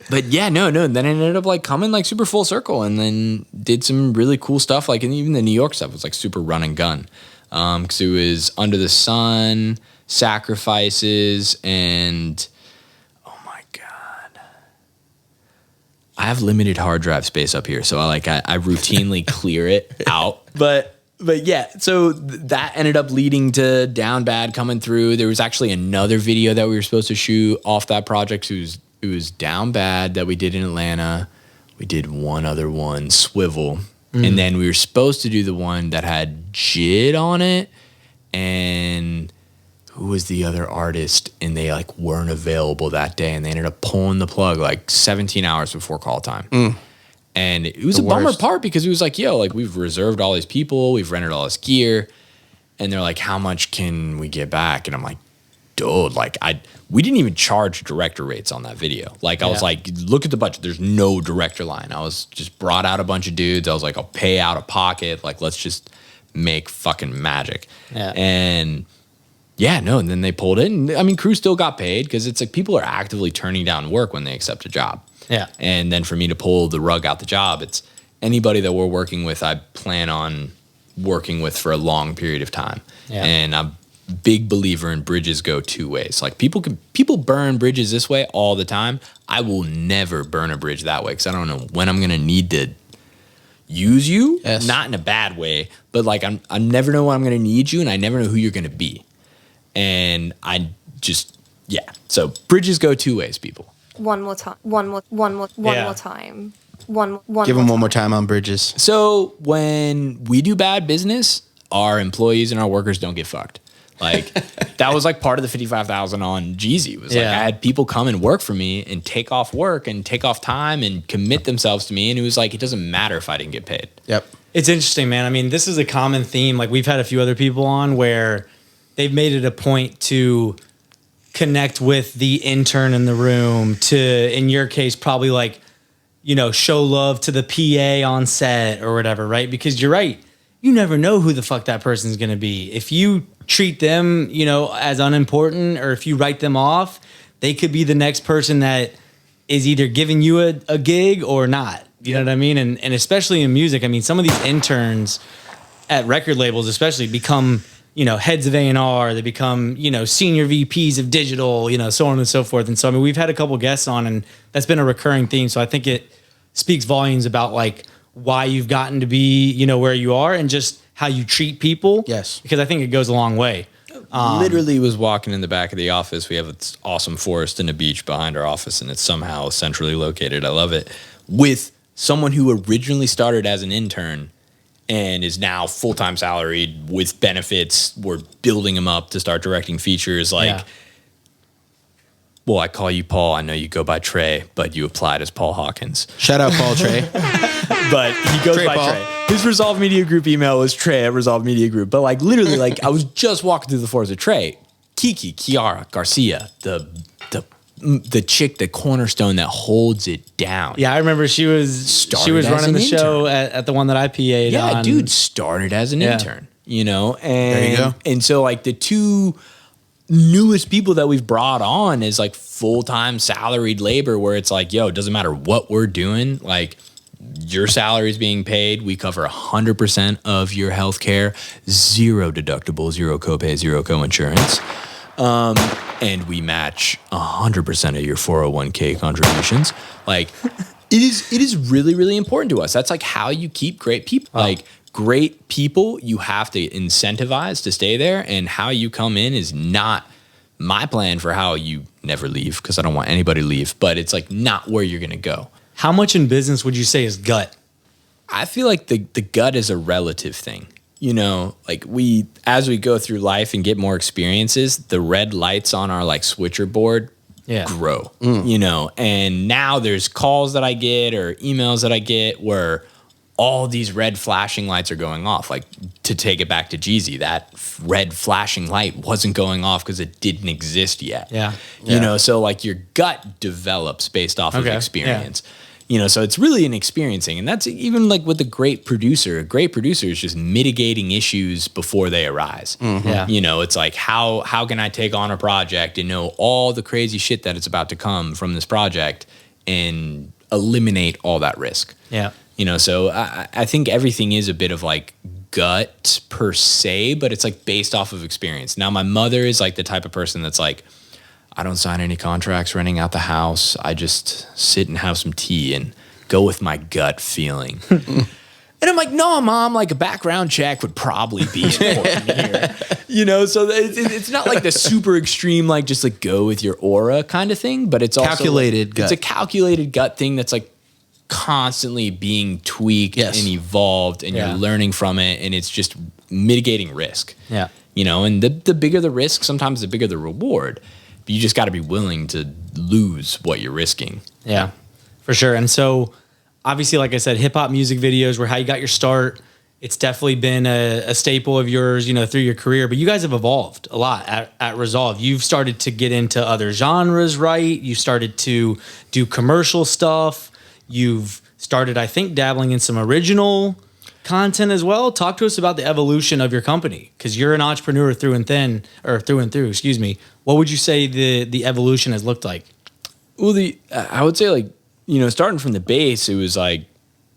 But yeah, no. Then it ended up like coming like super full circle, and then did some really cool stuff. Like, and even the New York stuff was like super run and gun, because it was Under the Sun, Sacrifices, and oh my god, I have limited hard drive space up here, so I routinely clear it out. But yeah, so that ended up leading to Down Bad coming through. There was actually another video that we were supposed to shoot off that project. It was Down Bad that we did in Atlanta. We did one other one, Swivel. And then we were supposed to do the one that had JID on it. And who was the other artist? And they like weren't available that day. And they ended up pulling the plug like 17 hours before call time. And it was a bummer part because it was like, yo, like we've reserved all these people. We've rented all this gear. And they're like, how much can we get back? And I'm like, dude, like we didn't even charge director rates on that video. Like I was like, look at the budget. There's no director line. I was just brought out a bunch of dudes. I was like, I'll pay out of pocket. Like, let's just make fucking magic. Yeah. And and then they pulled it. And I mean, crew still got paid because it's like people are actively turning down work when they accept a job. Yeah. And then for me to pull the rug out the job, it's anybody that we're working with, I plan on working with for a long period of time. Yeah. And I'm big believer in bridges go 2 ways. Like people burn bridges this way all the time. I will never burn a bridge that way because I don't know when I'm gonna need to use you. Yes. Not in a bad way, but like I never know when I'm gonna need you, and I never know who you're gonna be. And I just, yeah. So bridges go two ways, people. One more time. One more time. Give them one more time on bridges. So when we do bad business, our employees and our workers don't get fucked. Like that was like part of the 55,000 on Jeezy. Was like I had people come and work for me and take off work and take off time and commit themselves to me. And it was like, it doesn't matter if I didn't get paid. Yep. It's interesting, man. I mean, this is a common theme. Like we've had a few other people on where they've made it a point to connect with the intern in the room to, in your case, probably like, you know, show love to the PA on set or whatever, right? Because you're right. You never know who the fuck that person's going to be. If you treat them, you know, as unimportant, or if you write them off, they could be the next person that is either giving you a gig or not. You know what I mean? And especially in music, I mean, some of these interns at record labels especially become, you know, heads of A&R, they become, you know, senior VPs of digital, you know, so on and so forth. And so, I mean, we've had a couple guests on and that's been a recurring theme. So I think it speaks volumes about like why you've gotten to be, you know, where you are and just how you treat people. Yes. Because I think it goes a long way. Literally was walking in the back of the office. We have this awesome forest and a beach behind our office, and it's somehow centrally located. I love it. With someone who originally started as an intern and is now full-time salaried with benefits. We're building him up to start directing features. Like, well, I call you Paul. I know you go by Trey, but you applied as Paul Hawkins. Shout out Paul Trey. But he goes by Paul. Trey. His Resolve Media Group email was Trey at Resolve Media Group. But like literally, like I was just walking through the forest with Trey. Kiara Garcia, the chick, the cornerstone that holds it down. Yeah, I remember she was running the show at the one that I PA'd on. Yeah, dude started as an intern, you know? And there you go. And so like the two newest people that we've brought on is like full-time salaried labor where it's like, yo, it doesn't matter what we're doing. Like your salary is being paid. We cover 100% of your healthcare, 0 deductible, 0 copay, 0 coinsurance. And we match 100% of your 401k contributions. Like it is really, really important to us. That's like how you keep great people. Like great people, you have to incentivize to stay there. And how you come in is not my plan for how you never leave, because I don't want anybody to leave, but it's like not where you're going to go. How much in business would you say is gut? I feel like the gut is a relative thing. You know, like as we go through life and get more experiences, the red lights on our like switcher board grow, you know, and now there's calls that I get or emails that I get where all these red flashing lights are going off. Like to take it back to Jeezy, that red flashing light wasn't going off because it didn't exist yet. You know, so like your gut develops based off of experience. You know, so it's really an experiencing. And that's even like with a great producer. A great producer is just mitigating issues before they arise. You know, it's like, how can I take on a project and know all the crazy shit that is about to come from this project and eliminate all that risk? You know, so I think everything is a bit of like gut per se, but it's like based off of experience. Now, my mother is like the type of person that's like, I don't sign any contracts renting out the house. I just sit and have some tea and go with my gut feeling. And I'm like, no, Mom, like a background check would probably be important here. You know, so it's not like the super extreme, like just like go with your aura kind of thing, but it's also calculated gut. It's a calculated gut thing that's like constantly being tweaked and evolved, and you're learning from it, and it's just mitigating risk. You know, and the bigger the risk, sometimes the bigger the reward. You just got to be willing to lose what you're risking. Yeah, for sure. And so obviously, like I said, hip hop music videos were how you got your start. It's definitely been a staple of yours, you know, through your career, but you guys have evolved a lot at Resolve. You've started to get into other genres, right? You started to do commercial stuff. You've started, I think, dabbling in some original content as well. Talk to us about the evolution of your company, because you're an entrepreneur through and through, excuse me. What would you say the evolution has looked like? Well, I would say, like, you know, starting from the base, it was like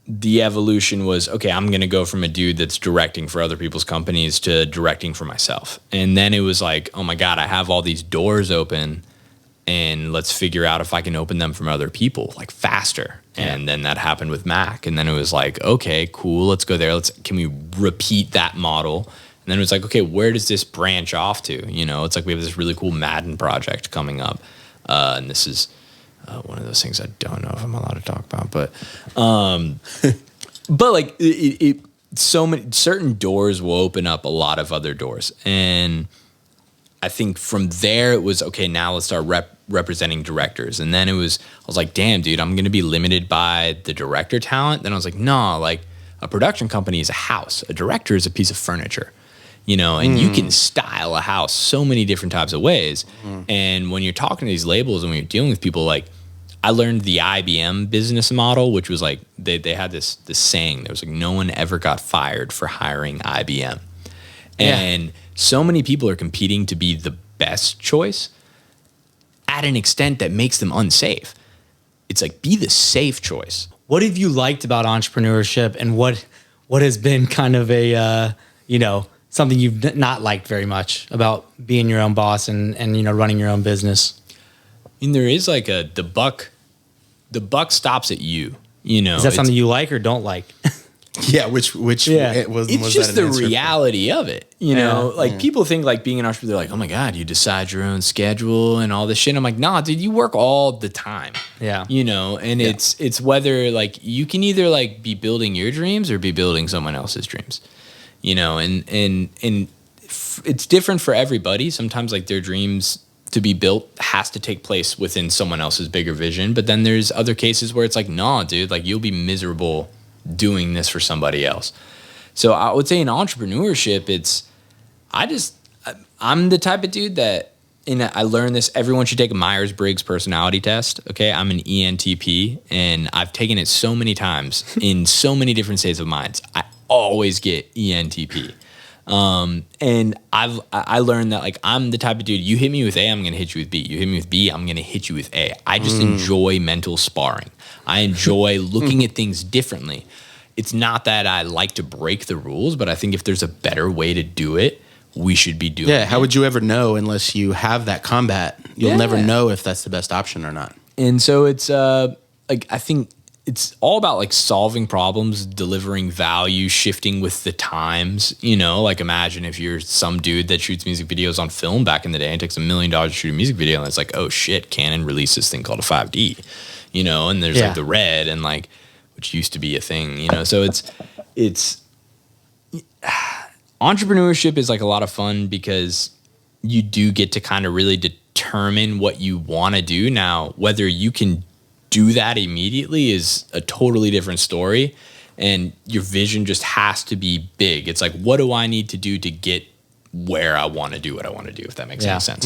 the evolution was, okay, I'm going to go from a dude that's directing for other people's companies to directing for myself. And then it was like, oh my God, I have all these doors open, and let's figure out if I can open them from other people like faster. And then that happened with Mac. And then it was like, okay, cool, let's go there. Can we repeat that model? And then it was like, okay, where does this branch off to? You know, it's like we have this really cool Madden project coming up. And this is one of those things I don't know if I'm allowed to talk about, but like so many certain doors will open up a lot of other doors. And I think from there it was, okay, now let's start representing directors. And then I was like, damn, dude, I'm going to be limited by the director talent. Then I was like, no, like a production company is a house. A director is a piece of furniture, you know, and you can style a house so many different types of ways. And when you're talking to these labels and when you're dealing with people, like I learned the IBM business model, which was like, they had this saying, there was like, no one ever got fired for hiring IBM. And so many people are competing to be the best choice at an extent that makes them unsafe. It's like, be the safe choice. What have you liked about entrepreneurship, and what has been kind of a, something you've not liked very much about being your own boss and running your own business? I mean, there is like the buck stops at you, you know. Is that something you like or don't like? Yeah, which it's just the reality of it, you know. Like people think like being an entrepreneur, they're like, oh my god, you decide your own schedule and all this shit. I'm like, nah, dude, you work all the time. Yeah, you know, and it's whether like you can either like be building your dreams or be building someone else's dreams, you know, and it's different for everybody. Sometimes like their dreams to be built has to take place within someone else's bigger vision, but then there's other cases where it's like, nah, dude, like you'll be miserable doing this for somebody else. So I would say in entrepreneurship, I'm the type of dude that, and I learned this, everyone should take a Myers-Briggs personality test. Okay. I'm an ENTP and I've taken it so many times in so many different states of minds. I always get ENTP. And I learned that like, I'm the type of dude, you hit me with A, I'm going to hit you with B. You hit me with B, I'm going to hit you with A. I just enjoy mental sparring. I enjoy looking at things differently. It's not that I like to break the rules, but I think if there's a better way to do it, we should be doing it. Yeah, how would you ever know unless you have that combat? You'll never know if that's the best option or not. And so it's like I think it's all about like solving problems, delivering value, shifting with the times, you know, like imagine if you're some dude that shoots music videos on film back in the day and takes $1 million to shoot a music video and it's like, oh shit, Canon released this thing called a 5D, you know, and there's like the red and like, which used to be a thing, you know, so it's entrepreneurship is like a lot of fun because you do get to kind of really determine what you want to do. Now, whether you can do that immediately is a totally different story. And your vision just has to be big. It's like, what do I need to do to get where I want to do what I want to do, if that makes any sense.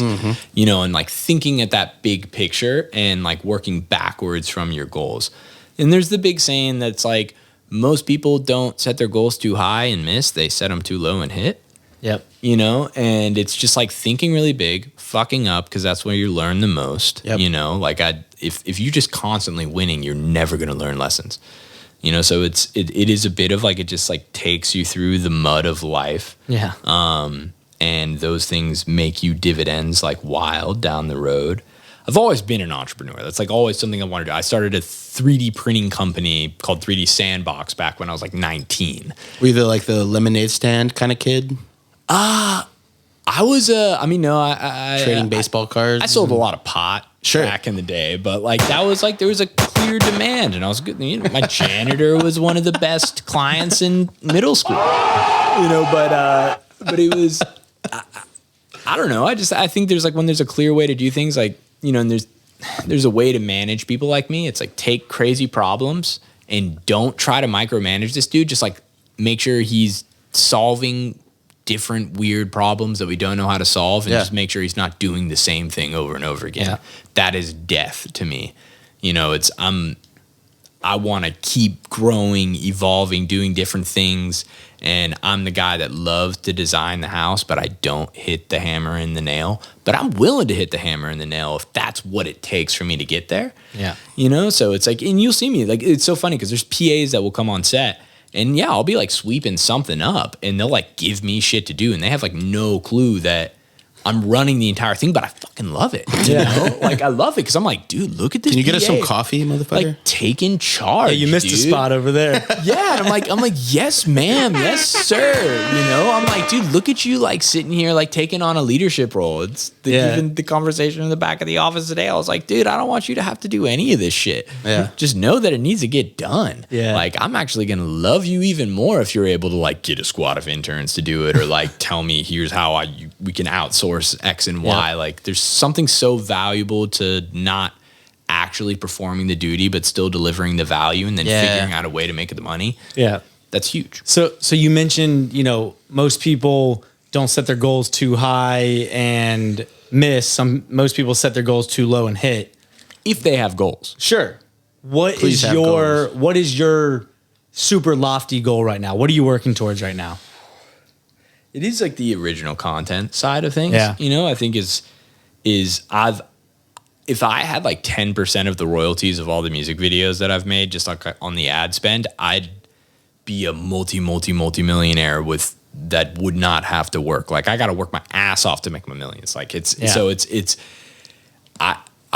You know, and like thinking at that big picture and like working backwards from your goals. And there's the big saying that's like, most people don't set their goals too high and miss. They set them too low and hit. Yep. You know, and it's just like thinking really big, fucking up, because that's where you learn the most. Yep. You know, like if you're just constantly winning, you're never going to learn lessons. You know, so it is a bit of like, it just like takes you through the mud of life. Yeah. And those things make you dividends like wild down the road. I've always been an entrepreneur. That's like always something I wanted to do. I started a 3D printing company called 3D Sandbox back when I was like 19. Were you like the lemonade stand kind of kid? I was trading baseball cards. I sold a lot of pot back in the day, but like that was like there was a clear demand, and I was good. You know, my janitor was one of the best clients in middle school. You know, but it was I don't know. I think there's like when there's a clear way to do things, like, you know, and there's a way to manage people like me. It's like take crazy problems and don't try to micromanage this dude. Just like make sure he's solving different weird problems that we don't know how to solve, and just make sure he's not doing the same thing over and over again. Yeah. That is death to me. You know, I want to keep growing, evolving, doing different things. And I'm the guy that loves to design the house, but I don't hit the hammer and the nail. But I'm willing to hit the hammer and the nail if that's what it takes for me to get there. Yeah. You know, so it's like, and you'll see me, like, it's so funny because there's PAs that will come on set. And yeah, I'll be like sweeping something up and they'll like give me shit to do. And they have like no clue that I'm running the entire thing, but I fucking love it. You know? Like, I love it because I'm like, dude, look at this. Can you get PA. us some coffee, motherfucker? Like, taking charge. Yeah, you missed a spot over there. Yeah, and I'm like, yes, ma'am, yes, sir. You know, I'm like, dude, look at you, like sitting here, like taking on a leadership role. It's even the conversation in the back of the office today. I was like, dude, I don't want you to have to do any of this shit. Yeah, just know that it needs to get done. Yeah, like I'm actually gonna love you even more if you're able to like get a squad of interns to do it, or like tell me here's how we can outsource X and Y. Like, there's something so valuable to not actually performing the duty, but still delivering the value and then figuring out a way to make the money. Yeah. That's huge. So you mentioned, you know, most people don't set their goals too high and miss. Most people set their goals too low and hit. If they have goals. Sure. What is your super lofty goal right now? What are you working towards right now? It is like the original content side of things. Yeah. You know, I think if I had like 10% of the royalties of all the music videos that I've made, just like on the ad spend, I'd be a multi-millionaire with that would not have to work. Like, I got to work my ass off to make my millions. Like,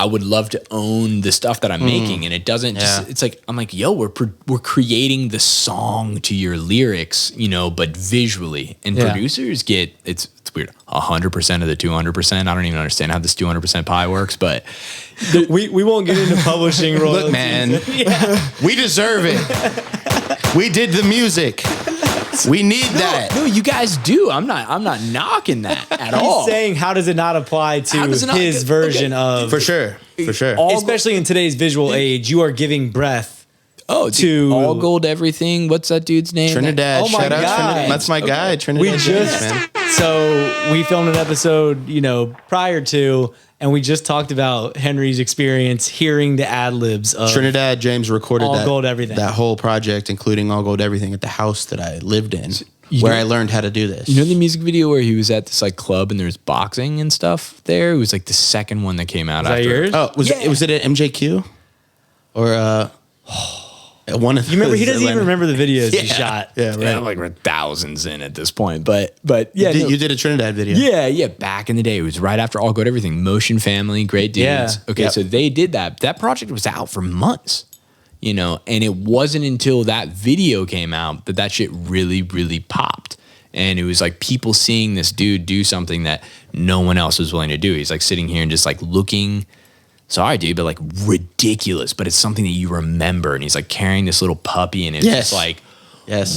I would love to own the stuff that I'm making, and it doesn't just, it's like, I'm like, yo, we're creating the song to your lyrics, you know, but visually, and producers get, it's weird, 100% of the 200%. I don't even understand how this 200% pie works, but we won't get into publishing royalties. Look, man, we deserve it. We did the music. We need that. No, you guys do. I'm not knocking that at all. He's saying, how does it not apply to his version of? For sure. Especially in today's visual age, you are giving breath. Oh, to All Gold Everything. What's that dude's name? Trinidad. Oh my Shout out God. Trinidad. That's my guy, Trinidad. So we filmed an episode, you know, prior to, and we just talked about Henry's experience hearing the ad libs of Trinidad James recorded All Gold Everything. That whole project, including All Gold Everything, at the house that I lived in, where I learned how to do this. You know the music video where he was at this like club and there's boxing and stuff there? It was like the second one that came out after. That yours? Oh, was it at MJQ? Or one of you remember? He doesn't even remember the videos he shot. Yeah, right. Yeah, like we're thousands in at this point, but yeah, you did a Trinidad video. Yeah. Back in the day, it was right after All Good Everything. Motion Family, great dudes. Yeah. Okay, so they did that. That project was out for months, you know, and it wasn't until that video came out that shit really, really popped. And it was like people seeing this dude do something that no one else was willing to do. He's like sitting here and just like looking. Sorry, dude, but like ridiculous, but it's something that you remember. And he's like carrying this little puppy and it's just like,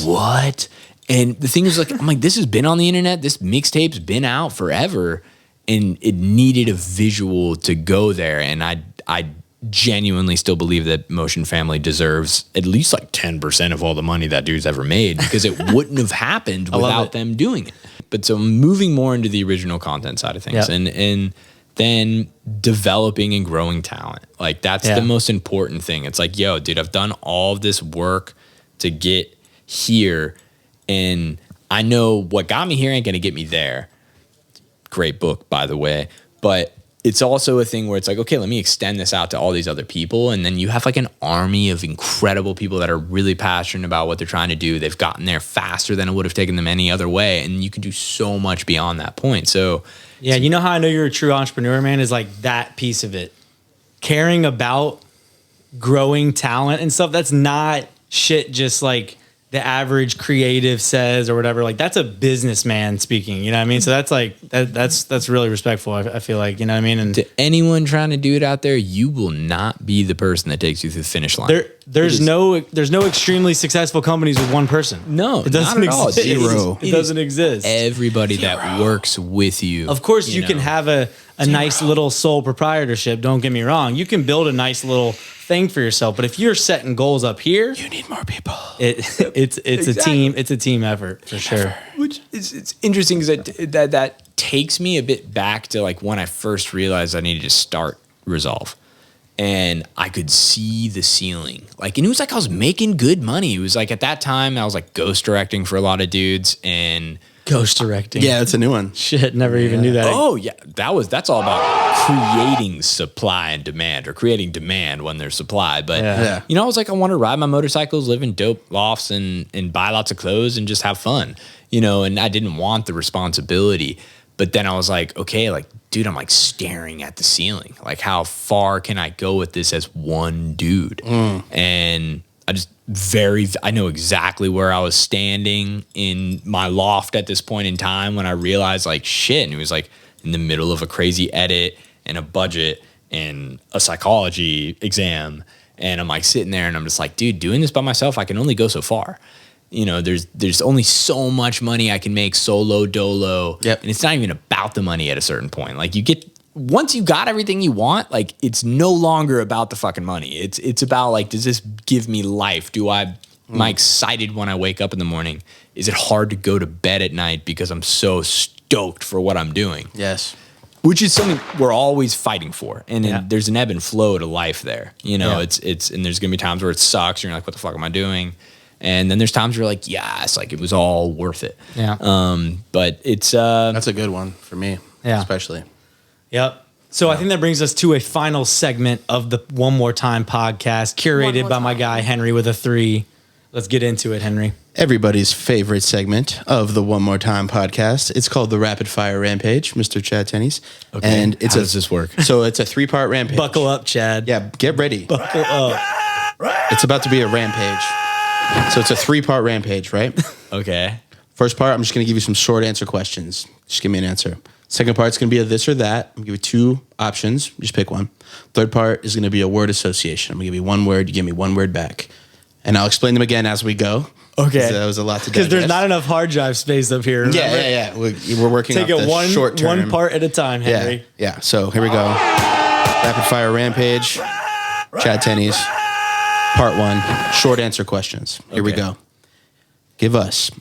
what? And the thing is, like, I'm like, this has been on the internet. This mixtape's been out forever, and it needed a visual to go there. And I genuinely still believe that Motion Family deserves at least like 10% of all the money that dude's ever made, because it wouldn't have happened without them doing it. But so moving more into the original content side of things, and then developing and growing talent. Like, that's the most important thing. It's like, yo, dude, I've done all of this work to get here, and I know what got me here ain't gonna get me there. Great book, by the way. But it's also a thing where it's like, okay, let me extend this out to all these other people. And then you have like an army of incredible people that are really passionate about what they're trying to do. They've gotten there faster than it would have taken them any other way. And you can do so much beyond that point. So yeah, you know how I know you're a true entrepreneur, man, is like that piece of it. Caring about growing talent and stuff. That's not shit just like the average creative says or whatever. Like, that's a businessman speaking, you know what I mean? So that's like, that's really respectful. I feel like, you know what I mean? And to anyone trying to do it out there, you will not be the person that takes you through the finish line. There's no extremely successful companies with one person. No, it doesn't exist. Zero. It doesn't exist. Everybody that works with you. Of course, you can have a nice little sole proprietorship. Don't get me wrong. You can build a nice little thing for yourself. But if you're setting goals up here, you need more people. It's a team. It's a team effort for sure. Which it's interesting because that takes me a bit back to like when I first realized I needed to start Resolve. And I could see the ceiling. Like, and it was like I was making good money. It was like at that time I was like ghost directing for a lot of dudes and ghost directing. Yeah, it's a new one. Shit, never even knew that. Oh yeah, that's all about creating supply and demand, or creating demand when there's supply. But you know, I was like, I want to ride my motorcycles, live in dope lofts, and buy lots of clothes and just have fun. You know, and I didn't want the responsibility. But then I was like, okay, like, dude, I'm like staring at the ceiling. Like, how far can I go with this as one dude? And I know exactly where I was standing in my loft at this point in time when I realized, like, shit. And it was like in the middle of a crazy edit and a budget and a psychology exam. And I'm like sitting there and I'm just like, dude, doing this by myself, I can only go so far. You know, there's only so much money I can make solo dolo. Yep. And it's not even about the money at a certain point. Like once you got everything you want, like it's no longer about the fucking money. It's about like, does this give me life? Am I excited when I wake up in the morning? Is it hard to go to bed at night because I'm so stoked for what I'm doing? Yes. Which is something we're always fighting for. And then there's an ebb and flow to life there. You know, it's and there's gonna be times where it sucks and you're like, what the fuck am I doing? And then there's times where you're like, yes, like it was all worth it. Yeah. But it's that's a good one for me. Yeah. Especially. Yep. So I think that brings us to a final segment of the One More Time podcast, curated by my guy Henry with a 3. Let's get into it, Henry. Everybody's favorite segment of the One More Time podcast. It's called the Rapid Fire Rampage, Mr. Chad Tennies. Okay. And how does this work? So it's a 3-part rampage. Buckle up, Chad. Yeah, get ready. Buckle up. It's about to be a rampage. So it's a 3-part rampage, right? Okay. First part, I'm just going to give you some short answer questions. Just give me an answer. Second part's going to be a this or that. I'm going to give you 2 options. Just pick one. Third part is going to be a word association. I'm going to give you 1 word. You give me 1 word back. And I'll explain them again as we go. Okay. So that was a lot to digest. Because there's not enough hard drive space up here. Remember? Yeah. We're working on the short term. One part at a time, Henry. Yeah. So here we go. Rapid Fire Rampage. Chad Tennies. Part 1. Short answer questions. Here we go. Give us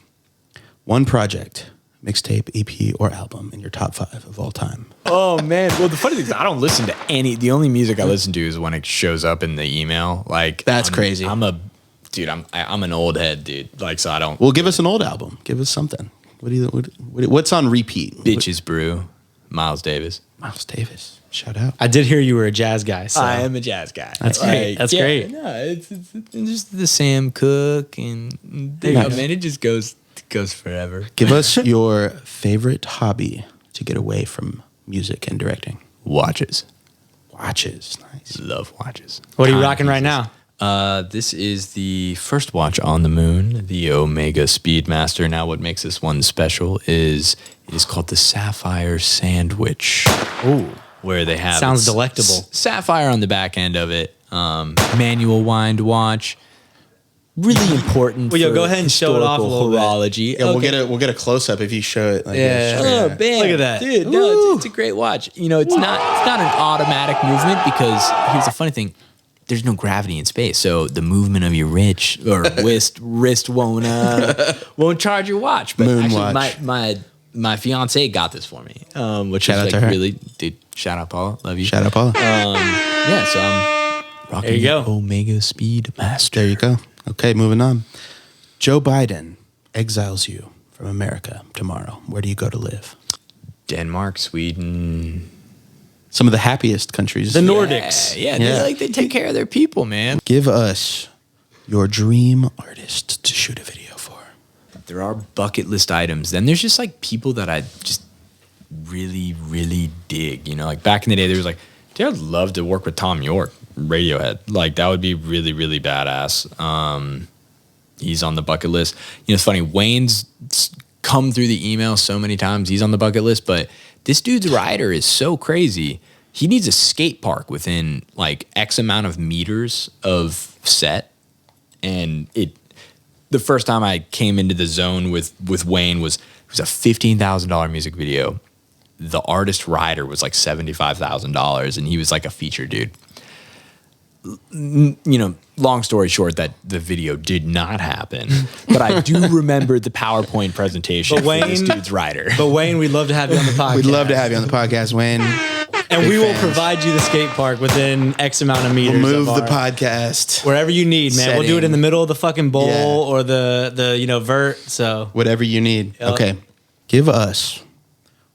1 project, mixtape, EP, or album in your top 5 of all time. Oh, man. Well, the funny thing is I don't listen to any. The only music I listen to is when it shows up in the email. Like, that's crazy. I'm an old head, dude. Like, so I don't. Well, give us an old album. Give us something. What's on repeat? Bitches Brew, Miles Davis. Miles Davis. Shout out. I did hear you were a jazz guy. So. I am a jazz guy. That's great. That's great. No, it's just the Sam Cooke and man, it just goes forever. Give us your favorite hobby to get away from music and directing. Watches. Nice. Love watches. What are you rocking right now? This is the first watch on the moon, the Omega Speedmaster. Now, what makes this one special is it is called the Sapphire Sandwich. Ooh. Where they have sounds delectable. Sapphire on the back end of it. Manual wind watch. Really important. Well, go ahead and show it off a little horology. Yeah, okay. we'll get a close up if you show it. Like Oh, bam. Look at that, dude. No, it's a great watch. You know, it's not an automatic movement because here's the funny thing. There's no gravity in space, so the movement of your wrist won't charge your watch. But Moon actually, watch. my fiance got this for me, which shout is out like to her. really, dude. Shout out, Paula. Love you. Shout out, Paula. Yeah, so I'm rocking there you go. Omega Speedmaster. There you go. Okay, moving on. Joe Biden exiles you from America tomorrow. Where do you go to live? Denmark, Sweden. Some of the happiest countries. The Nordics. Yeah. They take care of their people, man. Give us your dream artist to shoot a video for. There are bucket list items. Then there's just like people that I just really, really dig. You know, like back in the day, there was like, dude, I'd love to work with Tom York, Radiohead. Like that would be really, really badass. He's on the bucket list. You know, it's funny. Wayne's come through the email so many times. He's on the bucket list, but this dude's rider is so crazy. He needs a skate park within like X amount of meters of set. And the first time I came into the zone with Wayne was a $15,000 music video. The artist rider was like $75,000 and he was like a feature dude. You know, long story short, that the video did not happen, but I do remember the PowerPoint presentation for this dude's rider. But Wayne, we'd love to have you on the podcast. We'd love to have you on the podcast, Wayne. And we will provide you the skate park within X amount of meters. We'll move the podcast wherever you need, man. We'll do it in the middle of the fucking bowl or the vert. So whatever you need. Yep. Okay. Give us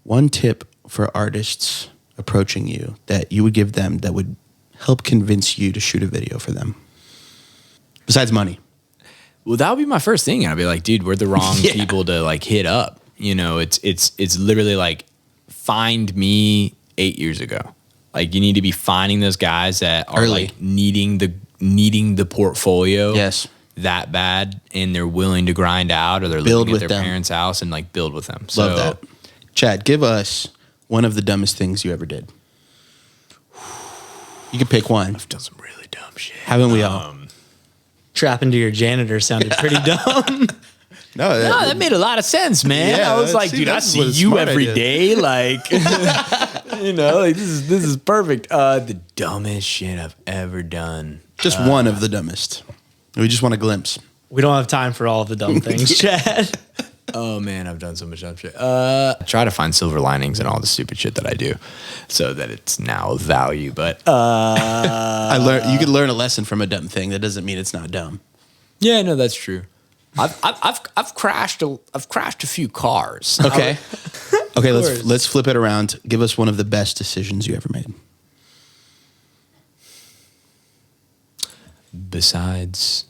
one tip for artists approaching you that you would give them that would help convince you to shoot a video for them. Besides money. Well, that would be my first thing. I'd be like, dude, we're the wrong people to like hit up. You know, it's literally like find me 8 years ago. Like you need to be finding those guys that are Early. like needing the portfolio. Yes. That bad, and they're willing to grind out, or they're Build living at with their them. parents' house and like build with them. Love that. Chad, give us one of the dumbest things you ever did. You can pick one. I've done some really dumb shit. Haven't we all? Trapping to your janitor sounded pretty dumb. No, No, that made a lot of sense, man. Yeah, I was like, see, dude, I that's see what a you smart every idea. day. Like, you know, like this is perfect. The dumbest shit I've ever done. just one of the dumbest. We just want a glimpse. We don't have time for all of the dumb things, Chad. Oh man, I've done so much dumb shit. I try to find silver linings in all the stupid shit that I do, so that it's now of value. But I learned you could learn a lesson from a dumb thing. That doesn't mean it's not dumb. yeah, no, that's true. I've crashed a few cars. Okay. Okay, course. let's flip it around. Give us one of the best decisions you ever made. Besides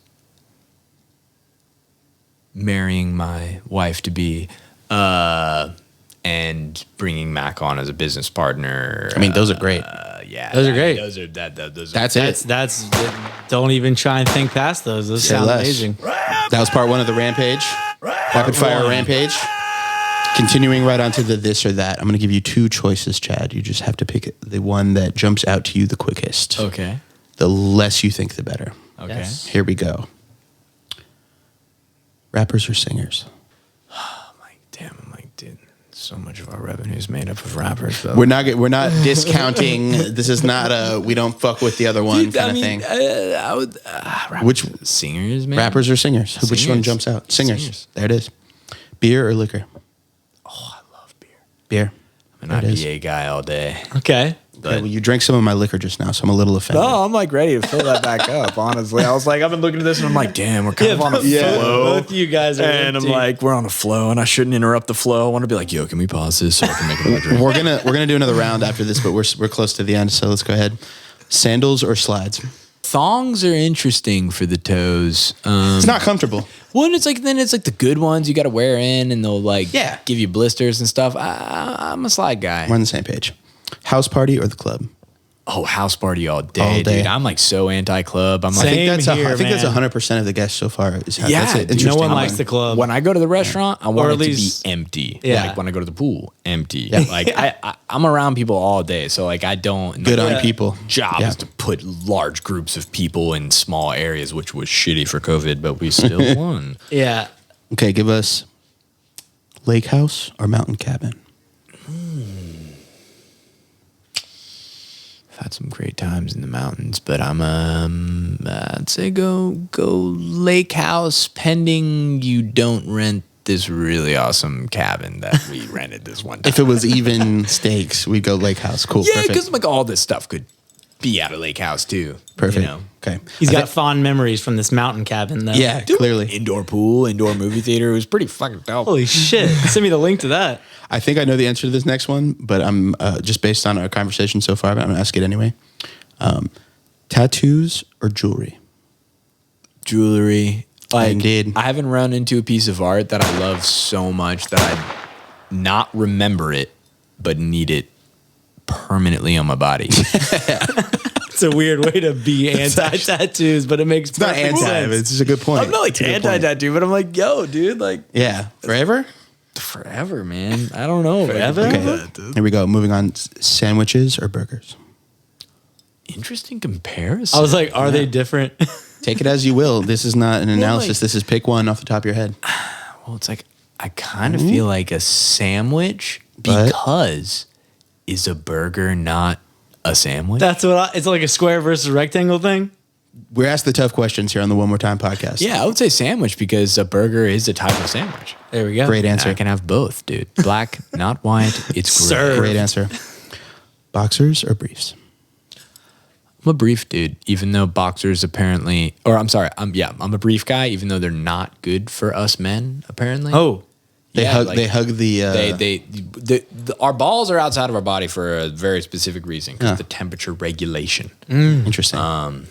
marrying my wife to be and bringing Mac on as a business partner. I mean, those are great. Yeah, Those are great. Those are those are That's it. That's don't even try and think past those. Those Say sound less. amazing. That was part one of the Rampage. Rapid fire Rampage. Continuing right on to the this or that. I'm going to give you two choices, Chad. You just have to pick the one that jumps out to you the quickest. okay. The less you think, the better. Okay. Yes. Here we go. Rappers or singers? I'm like, dude, so much of our revenue is made up of rappers. Though. We're not discounting. This is not a we don't fuck with the other one Dude, kind I of mean, thing. I would. Which singers, man? rappers or singers? Which one Singers. jumps out? Singers. Singers. There it is. Beer or liquor? Oh, I love beer. Beer. I'm There an it is. IPA guy all day. Okay. Okay, well, you drank some of my liquor just now, so I'm a little offended. No, I'm like ready to fill that back up. Honestly, I was like, I've been looking at this and I'm like, damn, we're kind of on a flow. Both you guys are And I'm empty. like, we're on a flow, and I shouldn't interrupt the flow. I want to be like, yo, can we pause this so I can make another drink? We're gonna do another round after this, but we're close to the end, so let's go ahead. Sandals or slides? Thongs are interesting for the toes. It's not comfortable. Well, and it's like the good ones you got to wear in, and they'll like Yeah. give you blisters and stuff. I'm a slide guy. We're on the same page. House party or the club? Oh, house party all day, All day. dude. I'm like so anti-club. I'm like, Same. I think that's man. 100% of the guests so far. Is how, Yeah, that's an dude. interesting No one one. likes the club. when I go to the restaurant, I want Or it at to least- be empty. Yeah. Like when I go to the pool, empty. Like I'm around people all day, so like I don't. Good my on people. Job Yeah. is to put large groups of people in small areas, which was shitty for COVID, but we still won. Yeah. Okay, give us lake house or mountain cabin. I've had some great times in the mountains, but I'd say go lake house, pending you don't rent this really awesome cabin that we rented this one time. If it was even stakes, we'd go lake house. Cool. Yeah, Perfect. because like all this stuff could be out of lake house too. Perfect. You know? Okay. He's got fond memories from this mountain cabin, though. Yeah, Dude, clearly. indoor pool, indoor movie theater. It was pretty fucking dope. Holy shit. Send me the link to that. I think I know the answer to this next one, but I'm just based on our conversation so far, but I'm going to ask it anyway. Tattoos or jewelry? Jewelry. Like, Indeed. I haven't run into a piece of art that I love so much that I not remember it, but need it permanently on my body. It's a weird way to be anti-tattoos, but it makes It's not perfect anti, sense. but it's just a good point. I'm not like It's a good point. anti-tattoo, but I'm like, yo, dude, like Yeah. Forever? forever, man. I don't know. Forever? Like, Okay. Here we go. Moving on. Sandwiches or burgers? Interesting comparison. I was like, are they different? Take it as you will. This is not an analysis. like- This is pick one off the top of your head. well, it's like I kind of feel like a sandwich But- because is a burger not a sandwich? That's what it's like a square versus rectangle thing. We're asked the tough questions here on the One More Time podcast. Yeah, I would say sandwich because a burger is a type of sandwich. There we go. Great And answer. I can have both, dude. Black, not white. It's great. Sir. Great answer. Boxers or briefs? I'm a brief dude, even though boxers apparently, or I'm sorry, I'm a brief guy, even though they're not good for us men, apparently. Oh, They Yeah, hug. like, They hug the. our balls are outside of our body for a very specific reason, because Yeah. the temperature regulation. Interesting.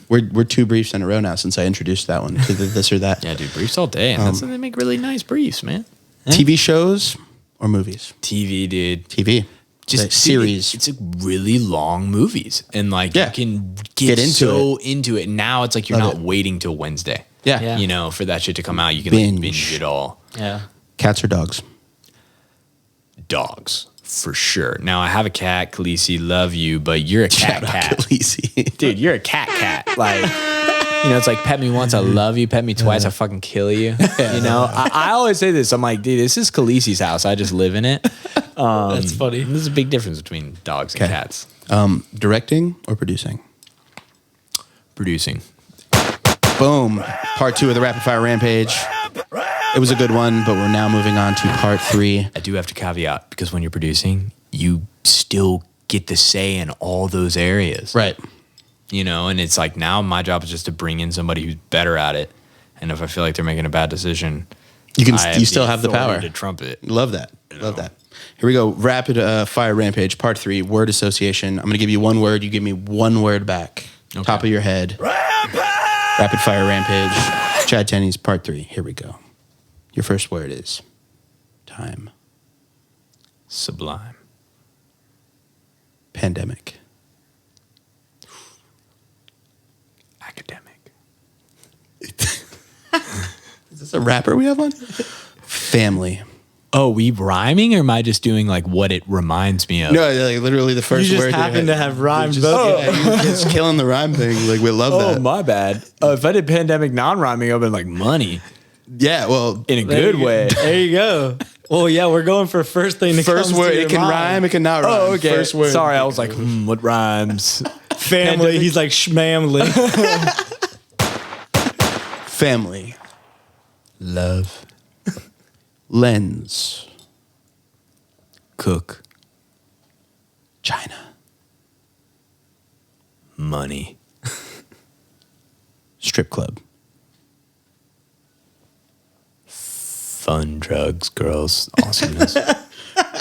We're two briefs in a row now since I introduced that one to the this or that. Yeah, dude, briefs all day, and they make really nice briefs, man. TV shows or movies? TV, dude. TV. just series. It's a really long movies, and like you can get into it. Now it's like you're not waiting till Wednesday. Yeah. You know, for that shit to come out, you can like, binge it all. Yeah. Cats or dogs? Dogs, for sure. Now I have a cat, Khaleesi, love you, but you're a cat. Khaleesi. Dude, you're a cat. Like, you know, it's like pet me once, I love you. Pet me twice, I fucking kill you. You know, I always say this. I'm like, dude, this is Khaleesi's house. I just live in it. That's funny. There's a big difference between dogs and cats. Directing or producing? Producing. Boom. Part 2 of the Rapid Fire Rampage. It was a good one, but we're now moving on to part 3. I do have to caveat, because when you're producing, you still get the say in all those areas. Right. You know, and it's like now my job is just to bring in somebody who's better at it. And if I feel like they're making a bad decision, you still have the power to trump it. Love that. Love that. Here we go. Rapid Fire Rampage, part 3, word association. I'm going to give you one word. You give me one word back. Okay. Top of your head. Rapid Fire Rampage. Chad Tennies, part 3. Here we go. Your first word is time. Sublime. Pandemic. Academic. Is this a rapper we have on? Family. Oh, we rhyming, or am I just doing like what it reminds me of? No, like literally the first You word. just happen to have rhymes. You're just killing the rhyme thing. Like we love that. Oh, my bad. If I did pandemic non-rhyming, I'd been like money Yeah, well, in a good way. There you go. Well, yeah, we're going for first thing. first word. It can rhyme. It can not rhyme. Oh, okay. First word. Sorry, I was like, what rhymes? Family. He's like schmamly. Family. Love. Lens. Cook. China. Money. Strip club. Fun, drugs, girls, awesomeness.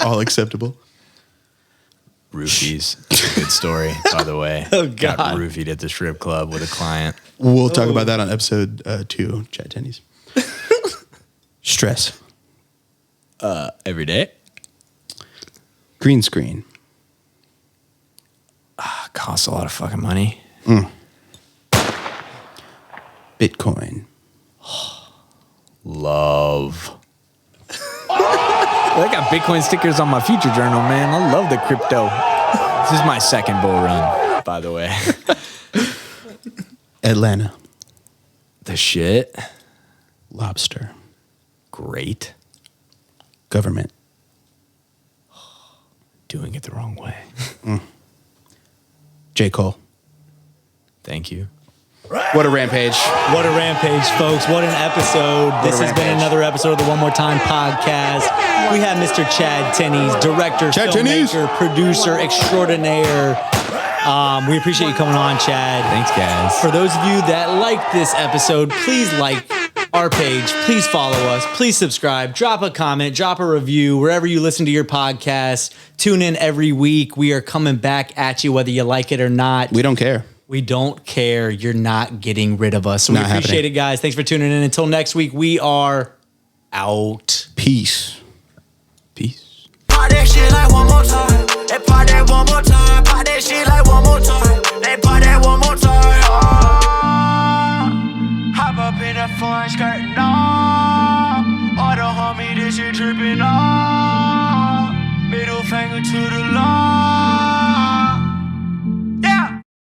All acceptable. Roofies. Good story, by the way. Oh, God. Got roofied at the strip club with a client. We'll talk about that on episode 2, Chad Tennies. Stress. Every day. Green screen. Costs a lot of fucking money. Bitcoin. Love. I got Bitcoin stickers on my future journal, man. I love the crypto. This is my second bull run, by the way. Atlanta. The shit. Lobster. Great. Government. Doing it the wrong way. J. Cole. Thank you. What a rampage. What a rampage, folks. What an episode. This has been another episode of the One More Time podcast. We have Mr. Chad Tennies, director, filmmaker, producer extraordinaire. We appreciate you coming on, Chad. Thanks, guys. For those of you that like this episode, please like our page. Please follow us. Please subscribe. Drop a comment. Drop a review wherever you listen to your podcast. Tune in every week. We are coming back at you whether you like it or not. We don't care. We don't care. You're not getting rid of us. So we appreciate it, guys. Thanks for tuning in. Until next week, we are out. Peace. Peace. Pop that shit like one more time. They pop that one more time. Pop that shit like one more time. They pop that one more time. Hop up in that foreign skirt, no. All the homie, this shit tripping, no. Middle finger to the law.